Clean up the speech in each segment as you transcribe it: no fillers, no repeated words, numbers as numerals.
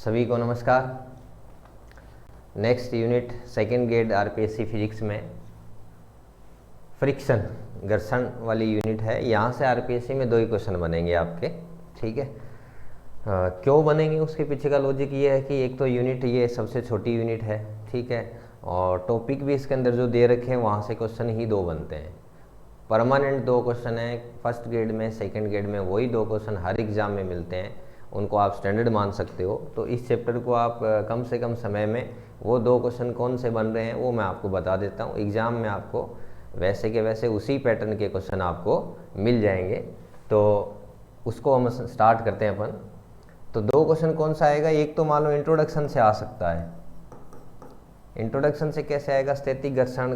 सभी को नमस्कार। Next unit second grade RPSC physics में फ्रिक्शन घर्षण वाली यूनिट है। यहाँ से आरपीएससी में 2 ही क्वेश्चन बनेंगे आपके, ठीक है। क्यों बनेंगे उसके पीछे का लॉजिक ये है कि एक तो यूनिट ये सबसे छोटी यूनिट है, ठीक है, और टॉपिक भी इसके अंदर जो दे रखे हैं वहाँ से क्वेश्चन ही 2 बनते हैं। परमानेंट 2 क्वेश्चन है फर्स्ट ग्रेड में, सेकेंड ग्रेड में वही 2 क्वेश्चन हर एग्ज़ाम में मिलते हैं, उनको आप स्टैंडर्ड मान सकते हो। तो इस चैप्टर को आप कम से कम समय में वो 2 क्वेश्चन कौन से बन रहे हैं वो मैं आपको बता देता हूँ। एग्ज़ाम में आपको वैसे के वैसे उसी पैटर्न के क्वेश्चन आपको मिल जाएंगे। तो उसको हम स्टार्ट करते हैं अपन। तो 2 क्वेश्चन कौन सा आएगा, एक तो मान लो इंट्रोडक्शन से आ सकता है। इंट्रोडक्शन से कैसे आएगा, स्थैतिक घर्षण,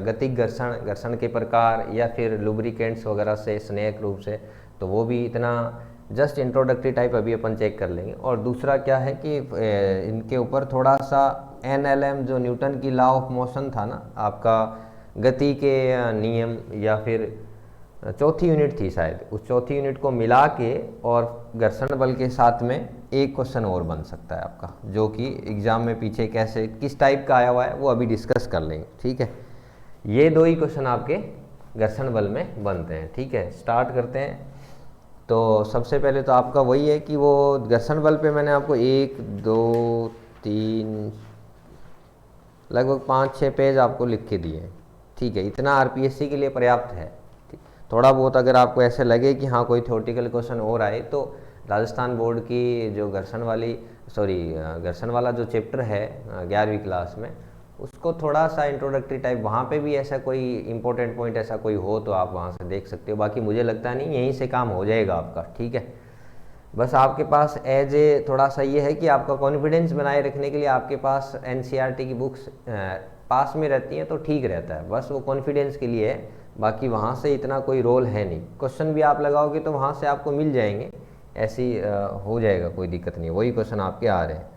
गतिक घर्षण, घर्षण के प्रकार, या फिर लुब्रिकेंट्स वगैरह से स्नेहक रूप से, तो वो भी इतना जस्ट इंट्रोडक्टरी टाइप अभी अपन चेक कर लेंगे। और दूसरा क्या है कि इनके ऊपर थोड़ा सा NLM जो न्यूटन की लॉ ऑफ मोशन था ना, आपका गति के नियम, या फिर चौथी यूनिट थी शायद, उस चौथी यूनिट को मिला के और घर्षण बल के साथ में एक क्वेश्चन और बन सकता है आपका, जो कि एग्जाम में पीछे कैसे किस टाइप का आया हुआ है वो अभी डिस्कस कर लेंगे, ठीक है। ये 2 ही क्वेश्चन आपके घर्षण बल में बनते हैं, ठीक है। स्टार्ट करते हैं। तो सबसे पहले तो आपका वही है कि वो घर्षण बल पे मैंने आपको 1 2 3 लगभग 5-6 पेज आपको लिख के दिए, ठीक है। इतना आरपीएससी के लिए पर्याप्त है। थोड़ा बहुत अगर आपको ऐसे लगे कि हाँ कोई थ्योरेटिकल क्वेश्चन और आए, तो राजस्थान बोर्ड की जो घर्षण वाला जो चैप्टर है 11वीं क्लास में, उसको थोड़ा सा इंट्रोडक्टरी टाइप, वहाँ पे भी ऐसा कोई इंपॉर्टेंट पॉइंट ऐसा कोई हो तो आप वहाँ से देख सकते हो। बाकी मुझे लगता नहीं, यहीं से काम हो जाएगा आपका, ठीक है। बस आपके पास एज ए थोड़ा सा ये है कि आपका कॉन्फिडेंस बनाए रखने के लिए आपके पास NCERT की बुक्स पास में रहती हैं तो ठीक रहता है, बस वो कॉन्फिडेंस के लिए है। बाकी वहाँ से इतना कोई रोल है नहीं, क्वेश्चन भी आप लगाओगे तो वहाँ से आपको मिल जाएंगे, ऐसी हो जाएगा, कोई दिक्कत नहीं, वही क्वेश्चन आपके आ रहे हैं।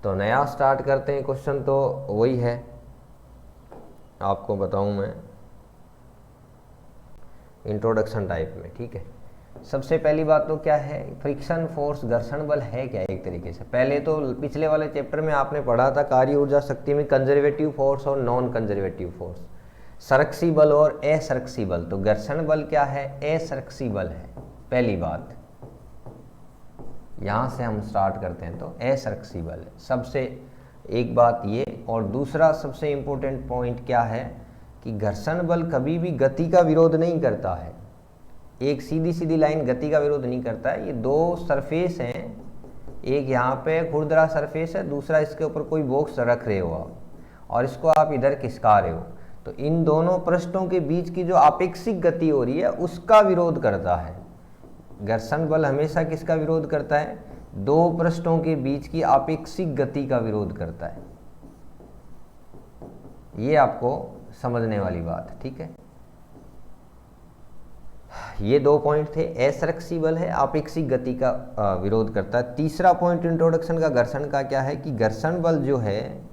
तो नया स्टार्ट करते हैं क्वेश्चन, तो वही है आपको बताऊँ मैं इंट्रोडक्शन टाइप में, ठीक है। सबसे पहली बात तो क्या है, फ्रिक्शन फोर्स घर्षण बल है क्या एक तरीके से। पहले तो पिछले वाले चैप्टर में आपने पढ़ा था कार्य ऊर्जा शक्ति में कंजर्वेटिव फोर्स और नॉन कंजर्वेटिव फोर्स, संरक्षी बल और असंरक्षी बल। तो घर्षण बल क्या है, असंरक्षी बल है। पहली बात यहां से हम स्टार्ट करते हैं, तो असंरक्षी बल है सबसे एक बात ये। और दूसरा सबसे इंपॉर्टेंट पॉइंट क्या है कि घर्षण बल कभी भी गति का विरोध नहीं करता है। एक सीधी सीधी लाइन गति का विरोध नहीं करता है। ये 2 सरफेस हैं, एक यहाँ पे खुरदरा सरफेस है, दूसरा इसके ऊपर कोई बॉक्स रख रहे हो आप, और इसको आप इधर खिसका रहे हो, तो इन दोनों पृष्ठों के बीच की जो आपेक्षिक गति हो रही है उसका विरोध करता है। घर्षण बल हमेशा किसका विरोध करता है, 2 पृष्ठों के बीच की आपेक्षिक गति का विरोध करता है। ये आपको समझने वाली बात, ठीक है। ये 2 पॉइंट थे, असंरक्षी बल है, आपेक्षिक गति का विरोध करता है। तीसरा पॉइंट इंट्रोडक्शन का घर्षण का क्या है कि घर्षण बल जो है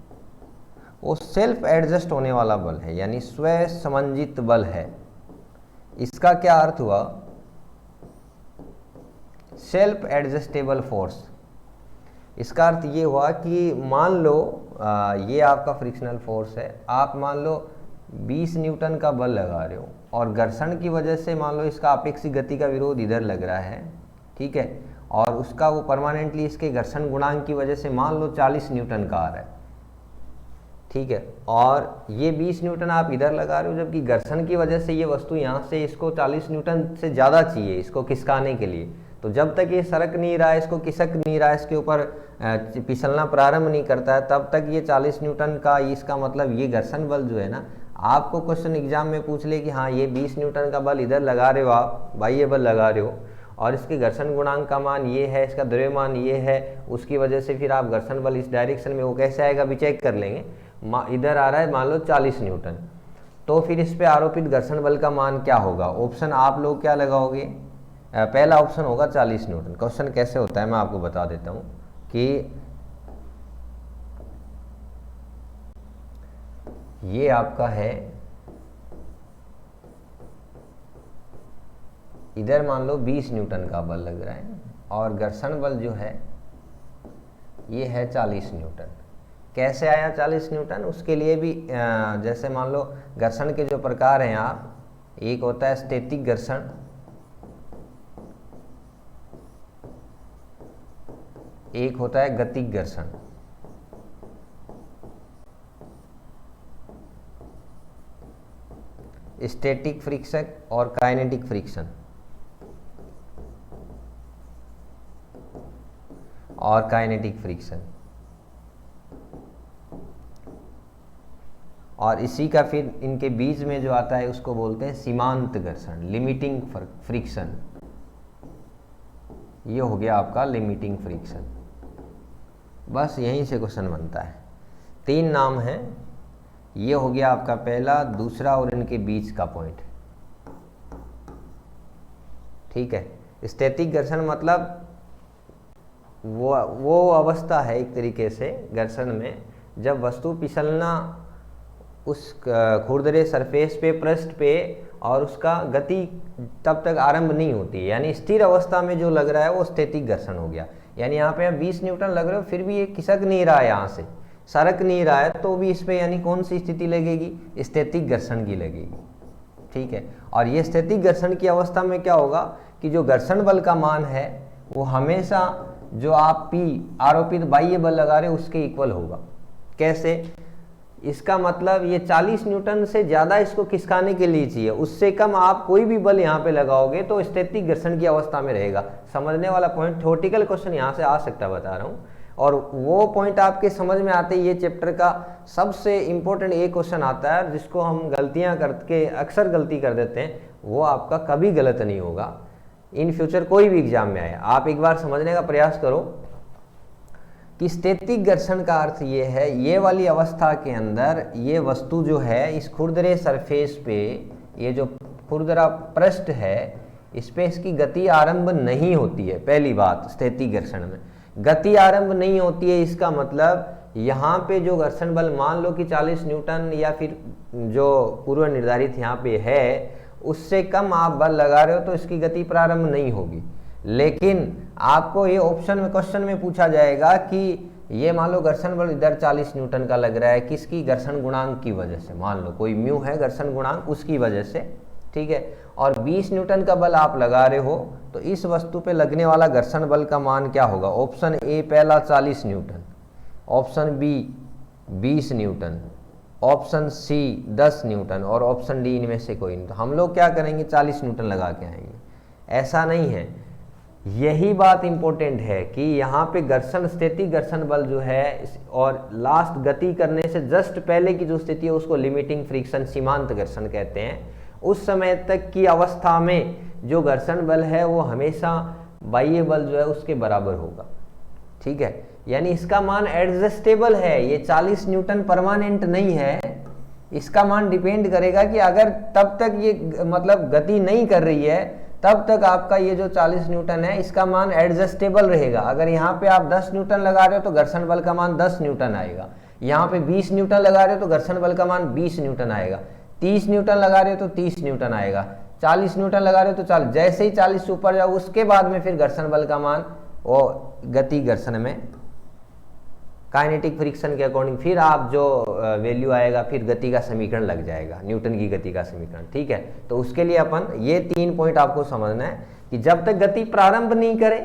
वो सेल्फ एडजस्ट होने वाला बल है, यानी स्व समंजित बल है। इसका क्या अर्थ हुआ, सेल्फ एडजस्टेबल फोर्स। इसका अर्थ ये हुआ कि मान लो ये आपका फ्रिक्शनल फोर्स है, आप मान लो 20 न्यूटन का बल लगा रहे हो, और घर्षण की वजह से मान लो इसका आपेक्षिक गति का विरोध इधर लग रहा है, ठीक है, और उसका वो परमानेंटली इसके घर्षण गुणांक की वजह से मान लो 40 न्यूटन का आ रहा है, ठीक है, और ये 20 न्यूटन आप इधर लगा रहे हो, जबकि घर्षण की वजह से ये वस्तु यहाँ से इसको 40 न्यूटन से ज़्यादा चाहिए इसको खिसकाने के लिए। तो जब तक ये सरक नहीं रहा है, इसको खिसक नहीं रहा है, इसके ऊपर फिसलना प्रारंभ नहीं करता है, तब तक ये 40 न्यूटन का, इसका मतलब ये घर्षण बल जो है ना, आपको क्वेश्चन एग्जाम में पूछ ले कि हाँ ये 20 न्यूटन का बल इधर लगा रहे हो, आप बाह्य बल लगा रहे हो, और इसके घर्षण गुणांक का मान ये है, इसका द्रव्यमान ये है, उसकी वजह से फिर आप घर्षण बल इस डायरेक्शन में वो कैसे आएगा भी चेक कर लेंगे। इधर आ रहा है मान लो 40 न्यूटन, तो फिर इस पे आरोपित घर्षण बल का मान क्या होगा। ऑप्शन आप लोग क्या लगाओगे, पहला ऑप्शन होगा 40 न्यूटन। क्वेश्चन कैसे होता है मैं आपको बता देता हूँ कि ये आपका है, इधर मान लो 20 न्यूटन का बल लग रहा है, और घर्षण बल जो है ये है 40 न्यूटन। कैसे आया 40 न्यूटन? उसके लिए भी जैसे मान लो घर्षण के जो प्रकार हैं आप, एक होता है स्थैतिक घर्षण, एक होता है गतिक घर्षण। स्टैटिक फ्रिक्शन और काइनेटिक फ्रिक्शन, और काइनेटिक फ्रिक्शन, और इसी का फिर इनके बीच में जो आता है उसको बोलते हैं सीमांत घर्षण, लिमिटिंग फ्रिक्शन। ये हो गया आपका लिमिटिंग फ्रिक्शन। बस यहीं से क्वेश्चन बनता है। 3 नाम हैं, ये हो गया आपका पहला, दूसरा और इनके बीच का पॉइंट। ठीक है। स्थैतिक घर्षण मतलब वो अवस्था है एक तरीके से घर्षण में, जब वस्तु फिसलना उस खुरदरे सरफेस पे, पृष्ठ पे, और उसका गति तब तक आरंभ नहीं होती है, यानी स्थिर अवस्था में जो लग रहा है वो स्थैतिक घर्षण हो गया। यानी यहाँ पे आप 20 न्यूटन लग रहे हो, फिर भी ये खिसक नहीं रहा है, यहाँ से सरक नहीं रहा है, तो भी इस पे यानी कौन सी स्थिति लगेगी? स्थैतिक घर्षण की लगेगी। ठीक है। और ये स्थैतिक घर्षण की अवस्था में क्या होगा कि जो घर्षण बल का मान है वो हमेशा जो आप P आरोपित बाह्य बल लगा रहे हो उसके इक्वल होगा। कैसे? इसका मतलब ये 40 न्यूटन से ज़्यादा इसको खिसकाने के लिए चाहिए, उससे कम आप कोई भी बल यहाँ पे लगाओगे तो स्थैतिक घर्षण की अवस्था में रहेगा। समझने वाला पॉइंट, थ्योरेटिकल क्वेश्चन यहाँ से आ सकता है, बता रहा हूँ। और वो पॉइंट आपके समझ में आते ही ये चैप्टर का सबसे इम्पोर्टेंट एक क्वेश्चन आता है, जिसको हम गलतियाँ करके अक्सर गलती कर देते हैं, वो आपका कभी गलत नहीं होगा इन फ्यूचर कोई भी एग्जाम में आए। आप एक बार समझने का प्रयास करो कि स्थैतिक घर्षण का अर्थ ये है, ये वाली अवस्था के अंदर ये वस्तु जो है इस खुरदरे सरफेस पे, ये जो खुरदरा पृष्ठ है, इस पे इसकी गति आरंभ नहीं होती है। पहली बात, स्थैतिक घर्षण में गति आरंभ नहीं होती है, इसका मतलब यहाँ पे जो घर्षण बल मान लो कि 40 न्यूटन या फिर जो पूर्व निर्धारित यहाँ पे है, उससे कम आप बल लगा रहे हो तो इसकी गति प्रारंभ नहीं होगी। लेकिन आपको ये ऑप्शन में, क्वेश्चन में पूछा जाएगा कि ये मान लो घर्षण बल इधर 40 न्यूटन का लग रहा है, किसकी? घर्षण गुणांक की वजह से। मान लो कोई म्यू है घर्षण गुणांक, उसकी वजह से। ठीक है। और 20 न्यूटन का बल आप लगा रहे हो, तो इस वस्तु पे लगने वाला घर्षण बल का मान क्या होगा? ऑप्शन ए पहला 40 newton, option B 20 newton, option C 10 newton, और ऑप्शन डी इनमें से कोई नहीं। तो हम लोग क्या करेंगे? 40 न्यूटन लगा के आएंगे। ऐसा नहीं है, यही बात इंपॉर्टेंट है कि यहाँ पे घर्षण, स्थैतिक घर्षण बल जो है और लास्ट गति करने से जस्ट पहले की जो स्थिति है उसको लिमिटिंग फ्रिक्शन, सीमांत घर्षण कहते हैं। उस समय तक की अवस्था में जो घर्षण बल है वो हमेशा बाह्य बल जो है उसके बराबर होगा। ठीक है। यानी इसका मान एडजस्टेबल है, ये 40 न्यूटन परमानेंट नहीं है। इसका मान डिपेंड करेगा कि अगर तब तक ये मतलब गति नहीं कर रही है, तब तक आपका ये जो 40 न्यूटन है इसका मान एडजस्टेबल रहेगा। अगर यहाँ पे आप 10 न्यूटन लगा रहे हो तो घर्षण बल का मान 10 न्यूटन आएगा। यहाँ पे 20 न्यूटन लगा रहे हो तो घर्षण बल का मान 20 न्यूटन आएगा। 30 न्यूटन लगा रहे हो तो 30 न्यूटन आएगा। 40 न्यूटन लगा रहे हो तो 40। जैसे ही 40 से ऊपर जाओ उसके बाद में फिर घर्षण बल का मान वो गति घर्षण में काइनेटिक फ्रिक्शन के अकॉर्डिंग फिर आप जो वैल्यू आएगा फिर गति का समीकरण लग जाएगा, न्यूटन की गति का समीकरण। ठीक है। तो उसके लिए अपन ये 3 पॉइंट आपको समझना है कि जब तक गति प्रारंभ नहीं करे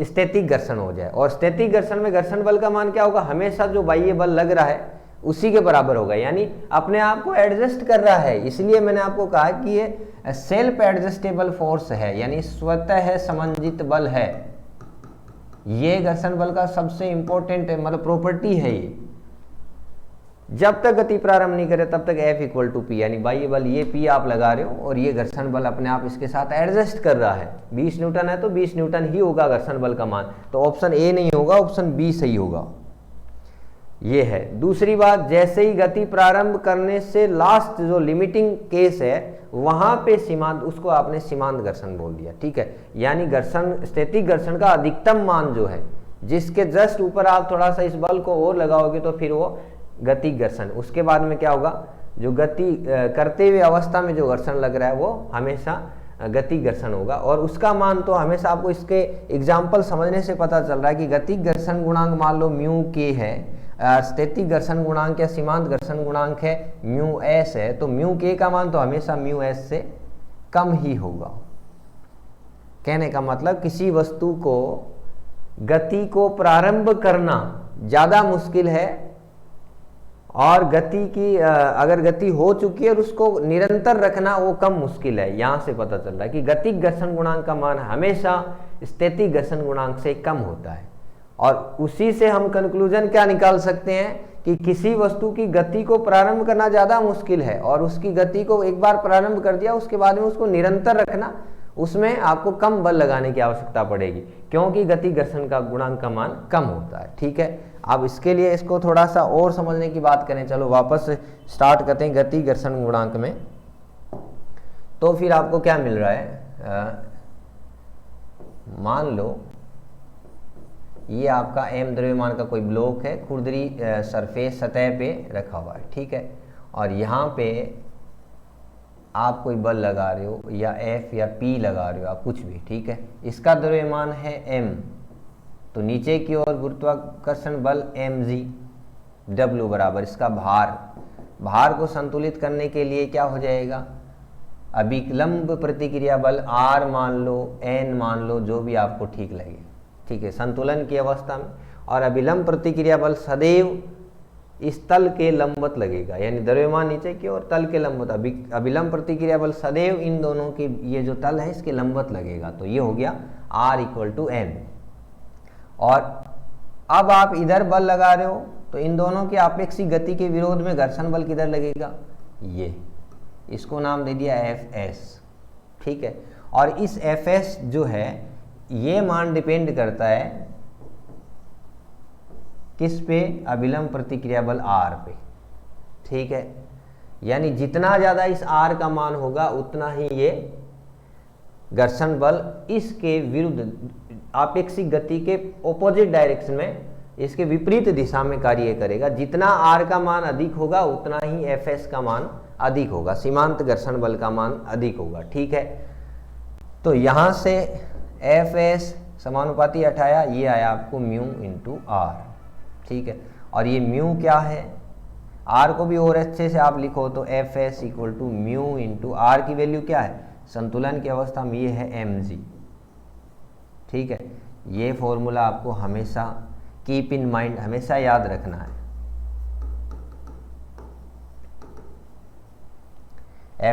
स्थैतिक घर्षण हो जाए, और स्थैतिक घर्षण में घर्षण बल का मान क्या होगा? हमेशा जो बाह्य बल लग रहा है उसी के बराबर होगा, यानी अपने आप को एडजस्ट कर रहा है। इसलिए मैंने आपको कहा कि ये सेल्फ एडजस्टेबल फोर्स है, यानी स्वतः समंजित बल है। ये घर्षण बल का सबसे इंपॉर्टेंट मतलब प्रॉपर्टी है ये। जब तक गति प्रारंभ नहीं करे तब तक F इक्वल टू P, यानी बाह्य बल ये P आप लगा रहे हो और ये घर्षण बल अपने आप इसके साथ एडजस्ट कर रहा है। 20 न्यूटन है तो 20 न्यूटन ही होगा घर्षण बल का मान, तो ऑप्शन ए नहीं होगा, ऑप्शन बी सही होगा। ये है। दूसरी बात, जैसे ही गति प्रारंभ करने से लास्ट जो लिमिटिंग केस है वहां पे सीमांत, उसको आपने सीमांत घर्षण बोल दिया। ठीक है। यानी घर्षण, स्थैतिक घर्षण का अधिकतम मान जो है जिसके जस्ट ऊपर आप थोड़ा सा इस बल को और लगाओगे तो फिर वो गतिक घर्षण। उसके बाद में क्या होगा? जो गति करते हुए अवस्था में जो घर्षण लग रहा है वो हमेशा गति घर्षण होगा, और उसका मान तो हमेशा आपको इसके एग्जाम्पल समझने से पता चल रहा है कि गति घर्षण गुणांक मान लो म्यू के है, स्थैतिक घर्षण गुणांक या सीमांत घर्षण गुणांक है म्यू एस है, तो म्यू के का मान तो हमेशा म्यू एस से कम ही होगा। कहने का मतलब किसी वस्तु को गति को प्रारंभ करना ज़्यादा मुश्किल है, और गति की अगर गति हो चुकी है और उसको निरंतर रखना वो कम मुश्किल है। यहाँ से पता चल रहा है कि गतिक घर्षण गुणांक का मान हमेशा स्थैतिक घर्षण गुणांक से कम होता है, और उसी से हम कंक्लूजन क्या निकाल सकते हैं कि किसी वस्तु की गति को प्रारंभ करना ज़्यादा मुश्किल है, और उसकी गति को एक बार प्रारंभ कर दिया उसके बाद में उसको निरंतर रखना, उसमें आपको कम बल लगाने की आवश्यकता पड़ेगी, क्योंकि गति घर्षण का गुणांक का मान कम होता है। ठीक है, अब इसके लिए इसको थोड़ा सा और समझने की बात करें। चलो वापस स्टार्ट करते हैं गति घर्षण गुणांक में। तो फिर आपको क्या मिल रहा है, मान लो ये आपका m द्रव्यमान का कोई ब्लॉक है, खुरदरी सरफेस सतह पे रखा हुआ है। ठीक है, और यहाँ पे आप कोई बल लगा रहे हो या F या P लगा रहे हो आप कुछ भी। ठीक है, इसका द्रव्यमान है m, तो नीचे की ओर गुरुत्वाकर्षण बल mg, W बराबर इसका भार को संतुलित करने के लिए क्या हो जाएगा, अभिलंब प्रतिक्रिया बल R मान लो, N मान लो, जो भी आपको ठीक लगे। ठीक है, संतुलन की अवस्था में, और अभिलंब प्रतिक्रिया बल सदैव इस तल के लंबवत लगेगा, यानी द्रव्यमान नीचे की ओर तल के लंबवत, अभिलंब प्रतिक्रिया बल सदैव इन दोनों के ये जो तल है इसके लंबवत लगेगा। तो ये हो गया R = N। और अब आप इधर बल लगा रहे हो तो इन दोनों की आपेक्षिक गति के विरोध में घर्षण बल किधर लगेगा, ये, इसको नाम दे दिया Fs। ठीक है, और इस Fs जो है ये मान डिपेंड करता है किस पे, अभिलंब प्रतिक्रिया बल R पे। ठीक है, यानी जितना ज़्यादा इस R का मान होगा उतना ही ये घर्षण बल इसके विरुद्ध आपेक्षिक गति के ऑपोजिट डायरेक्शन में, इसके विपरीत दिशा में कार्य करेगा। जितना R का मान अधिक होगा उतना ही Fs का मान अधिक होगा, सीमांत घर्षण बल का मान अधिक होगा। ठीक है, तो यहाँ से Fs समानुपाती हटाया, ये आया आपको म्यू × R। ठीक है, और ये म्यू क्या है, R को भी और अच्छे से आप लिखो तो Fs = म्यू × R की वैल्यू क्या है, संतुलन की अवस्था में ये है mg। ठीक है, ये फॉर्मूला आपको हमेशा कीप इन माइंड, हमेशा याद रखना है।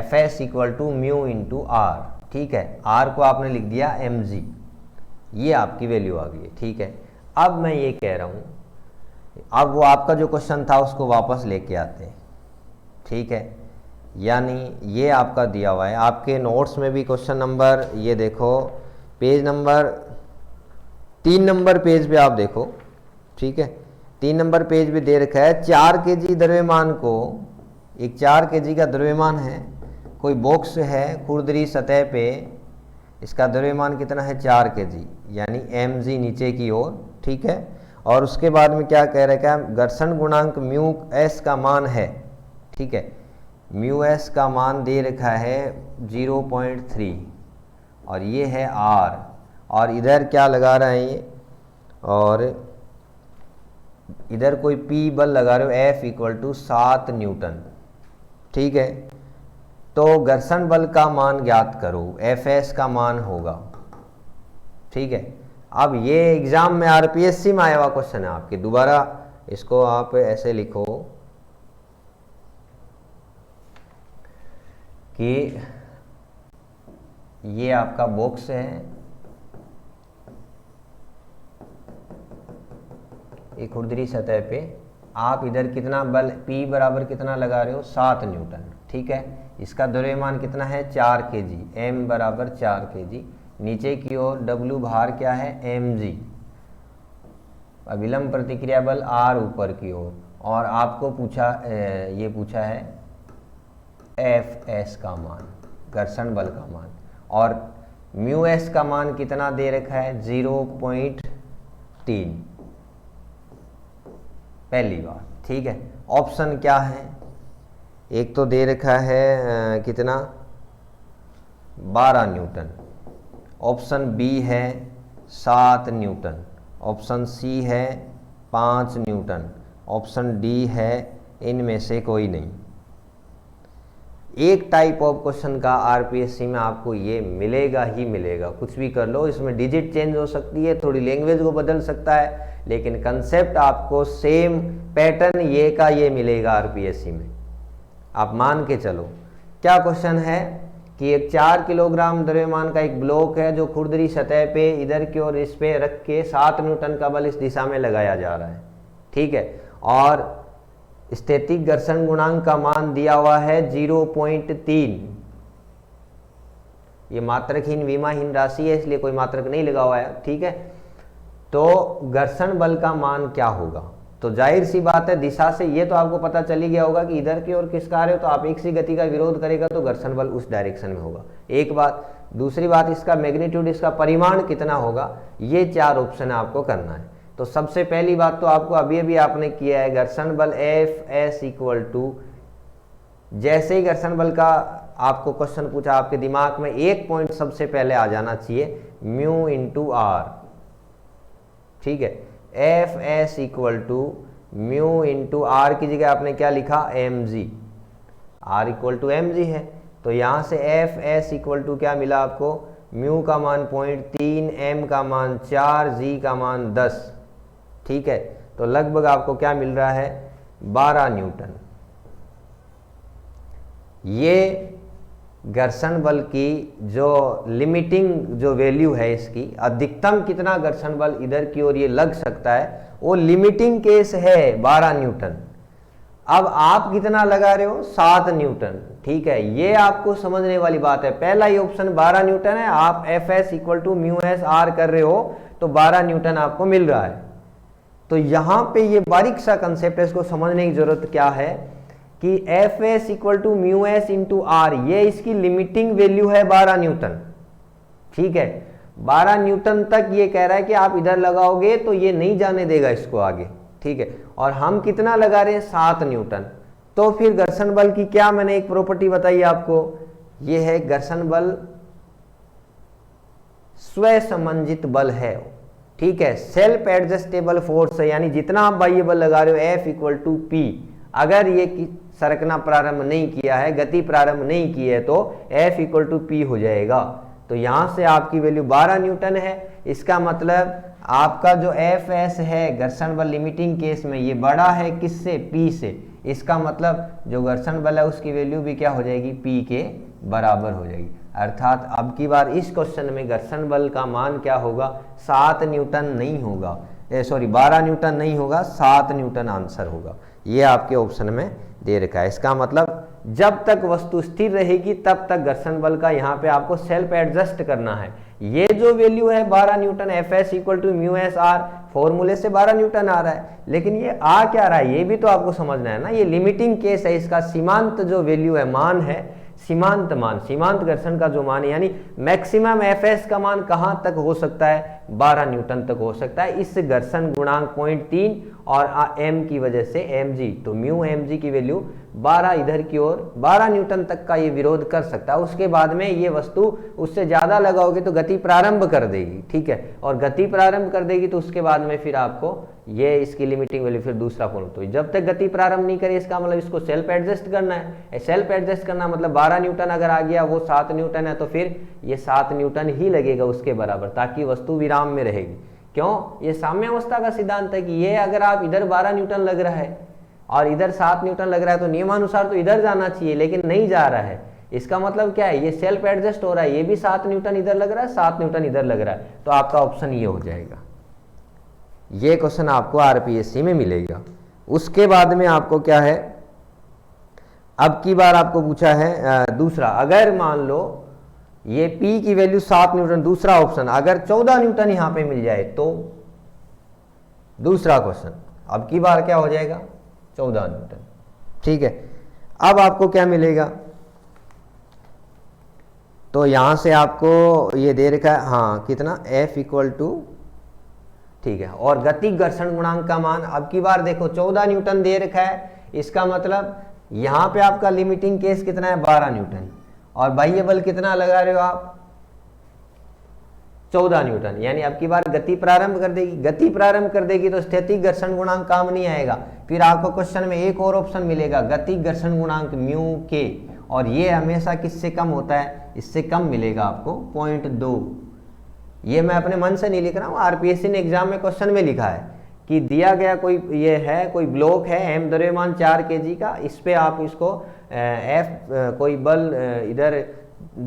Fs = mu × R। ठीक है, R को आपने लिख दिया mg, ये आपकी वैल्यू आ गई है। ठीक है, अब मैं ये कह रहा हूँ, अब वो आपका जो क्वेश्चन था उसको वापस लेके आते हैं। ठीक है, यानी ये आपका दिया हुआ है आपके नोट्स में भी, क्वेश्चन नंबर ये देखो, पेज नंबर 3 नंबर पेज पे आप देखो। ठीक है, 3 नंबर पेज पे दे रखा है 4 kg द्रव्यमान को, एक 4 kg का द्रव्यमान है, कोई बॉक्स है खुरदरी सतह पे, इसका द्रव्यमान कितना है 4 kg, यानी mg नीचे की ओर। ठीक है, और उसके बाद में क्या कह रखा है, घर्षण गुणांक म्यू एस का मान है। ठीक है, म्यू एस का मान दे रखा है 0.3, और ये है R, और इधर क्या लगा रहा है ये, और इधर कोई P बल लगा रहे हो, F = 7 न्यूटन। ठीक है, तो घर्षण बल का मान ज्ञात करो, Fs का मान होगा। ठीक है, अब ये एग्जाम में RPSC में आया हुआ क्वेश्चन है आपके, दोबारा इसको आप ऐसे लिखो कि ये आपका बॉक्स है, एक खुरदरी सतह पे, आप इधर कितना बल P बराबर कितना लगा रहे हो, 7 न्यूटन। ठीक है, इसका द्रव्यमान कितना है 4 kg, m बराबर 4 kg, नीचे की ओर W भार क्या है mg, अभिलंब प्रतिक्रिया बल R ऊपर की ओर, और आपको पूछा ये पूछा है Fs का मान, घर्षण बल का मान, और म्यू एस का मान कितना दे रखा है 0.3, पहली बात। ठीक है, ऑप्शन क्या है, एक तो दे रखा है कितना 12 न्यूटन, ऑप्शन बी है 7 न्यूटन, ऑप्शन सी है 5 न्यूटन, ऑप्शन डी है इनमें से कोई नहीं। एक टाइप ऑफ क्वेश्चन का आरपीएससी में आपको ये मिलेगा ही मिलेगा, कुछ भी कर लो, इसमें डिजिट चेंज हो सकती है, थोड़ी लैंग्वेज को बदल सकता है, लेकिन कंसेप्ट आपको सेम पैटर्न ये का ये मिलेगा आरपीएससी में, आप मान के चलो। क्या क्वेश्चन है कि एक 4 किलोग्राम द्रव्यमान का एक ब्लॉक है जो खुरदरी सतह पे इधर की ओर इस पे रख के 7 न्यूटन का बल इस दिशा में लगाया जा रहा है, ठीक है, और स्थैतिक घर्षण गुणांक का मान दिया हुआ है 0.3। ये मात्रकहीन विमाहीन राशि है, इसलिए कोई मात्रक नहीं लगा हुआ है, ठीक है। तो घर्षण बल का मान क्या होगा, तो जाहिर सी बात है दिशा से ये तो आपको पता चल ही गया होगा कि इधर की ओर किसका आ रहे हो, तो आप एक सी गति का विरोध करेगा तो घर्षण बल उस डायरेक्शन में होगा, एक बात। दूसरी बात, इसका मैग्नीट्यूड, इसका परिमाण कितना होगा, ये 4 ऑप्शन आपको करना है। तो सबसे पहली बात तो आपको अभी अभी आपने किया है, घर्षण बल एफ एस इक्वल टू, जैसे ही घर्षण बल का आपको क्वेश्चन पूछा आपके दिमाग में एक पॉइंट सबसे पहले आ जाना चाहिए, म्यू इंटू आर, ठीक है। F S equal to mu into R की जगह आपने क्या लिखा, M G, R equal to M G है, तो यहां से एफ एस इक्वल टू क्या मिला आपको, म्यू का मान 0.3, एम का मान 4, जी का मान 10, ठीक है। तो लगभग आपको क्या मिल रहा है, 12 न्यूटन। ये घर्षण बल की जो लिमिटिंग जो वैल्यू है, इसकी अधिकतम कितना घर्षण बल इधर की ओर ये लग सकता है, वो लिमिटिंग केस है 12 न्यूटन। अब आप कितना लगा रहे हो, 7 न्यूटन, ठीक है, ये आपको समझने वाली बात है। पहला ही ऑप्शन 12 न्यूटन है, आप F S equal to mu S R कर रहे हो तो 12 न्यूटन आपको मिल रहा है। तो यहां पे ये बारीक सा कंसेप्ट है, इसको समझने की जरूरत क्या है कि F S equal to mu S into R, ये इसकी लिमिटिंग वैल्यू है 12 न्यूटन, ठीक है। 12 न्यूटन तक ये कह रहा है कि आप इधर लगाओगे तो ये नहीं जाने देगा इसको आगे, ठीक है, और हम कितना लगा रहे हैं, 7 न्यूटन। तो फिर घर्षण बल की क्या मैंने एक प्रॉपर्टी बताई आपको, ये है घर्षण बल स्वसंबंधित बल है, ठीक है, सेल्फ एडजस्टेबल फोर्स है, यानी जितना आप बाह्य बल लगा रहे हो एफ इक्वल टू पी, अगर ये सरकना प्रारंभ नहीं किया है, गति प्रारंभ नहीं की है, तो एफ इक्वल टू पी हो जाएगा। तो यहां से आपकी वैल्यू 12 न्यूटन है, इसका मतलब आपका जो एफ एस है घर्षण बल लिमिटिंग केस में ये बड़ा है किससे, पी से, इसका मतलब जो घर्षण बल है उसकी वैल्यू भी क्या हो जाएगी, पी के बराबर हो जाएगी। अर्थात अब की बार इस क्वेश्चन में घर्षण बल का मान क्या होगा, 7 न्यूटन नहीं होगा, 12 न्यूटन नहीं होगा, 7 न्यूटन आंसर होगा। ये आपके ऑप्शन में दे रखा है। इसका मतलब जब तक वस्तु स्थिर रहेगी तब तक घर्षण बल का यहाँ पे आपको सेल्फ एडजस्ट करना है। ये जो वैल्यू है 12 newton, F S equal to mu S R, फॉर्मूले से 12 न्यूटन आ रहा है, लेकिन ये आ क्या रहा है ये भी तो आपको समझना है ना। ये लिमिटिंग केस है, इसका सीमांत जो वैल्यू है, मान है, सीमांत मान, सीमांत घर्षण का जो मान है, यानी मैक्सिमम एफ एस का मान कहां तक हो सकता है, 12 न्यूटन तक हो सकता है। इस घर्षण गुणांक 0.3 और एम की वजह से एम जी, तो म्यू एम जी की वैल्यू 12 इधर की ओर 12 न्यूटन तक का ये विरोध कर सकता है। उसके बाद में ये वस्तु उससे ज्यादा लगाओगे तो गति प्रारंभ कर देगी, ठीक है, और गति प्रारंभ कर देगी तो उसके बाद में फिर आपको ये इसकी लिमिटिंग वैल्यू फिर दूसरा फॉर्म, तो जब तक गति प्रारंभ नहीं करे इसका मतलब इसको सेल्फ एडजस्ट करना है। सेल्फ एडजस्ट करना मतलब 12 न्यूटन अगर आ गया, वो 7 न्यूटन है, तो फिर ये 7 न्यूटन ही लगेगा उसके बराबर, ताकि वस्तु विराम में रहेगी। क्यों, ये साम्यावस्था का सिद्धांत है कि ये अगर आप इधर 12 न्यूटन लग रहा है और इधर 7 न्यूटन लग रहा है तो नियमानुसार तो इधर जाना चाहिए, लेकिन नहीं जा रहा है। इसका मतलब क्या है, ये सेल्फ एडजस्ट हो रहा है, ये भी 7 न्यूटन इधर लग रहा है, 7 न्यूटन इधर लग रहा है, तो आपका ऑप्शन ये हो जाएगा। ये क्वेश्चन आपको आरपीएससी में मिलेगा। उसके बाद में आपको क्या है, अब की बार आपको पूछा है दूसरा, अगर मान लो ये P की वैल्यू 7 न्यूटन, दूसरा ऑप्शन, अगर 14 न्यूटन यहां पे मिल जाए तो दूसरा क्वेश्चन, अब की बार क्या हो जाएगा, 14 न्यूटन, ठीक है। अब आपको क्या मिलेगा, तो यहां से आपको ये दे रखा है, हाँ कितना, F इक्वल टू, ठीक है, और गति घर्षण गुणांक का मान, अब की बार देखो 14 न्यूटन दे रखा है, इसका मतलब यहां पे आपका लिमिटिंग केस कितना है, 12 न्यूटन, और बाह्य बल कितना लगा रहे हो आप, 14 न्यूटन। यानी अब की बार गति प्रारंभ कर देगी, गति प्रारंभ कर देगी तो स्थैतिक घर्षण गुणांक काम नहीं आएगा। फिर आपको क्वेश्चन में एक और ऑप्शन मिलेगा, गति घर्षण गुणांक म्यू के, और ये हमेशा किससे कम होता है, इससे कम मिलेगा आपको 0.2। ये मैं अपने मन से नहीं लिख रहा हूँ, आरपीएससी ने एग्जाम में क्वेश्चन में लिखा है कि दिया गया कोई ये है, कोई ब्लॉक है एम द्रव्यमान 4 kg का, इस पे आप इसको कोई बल इधर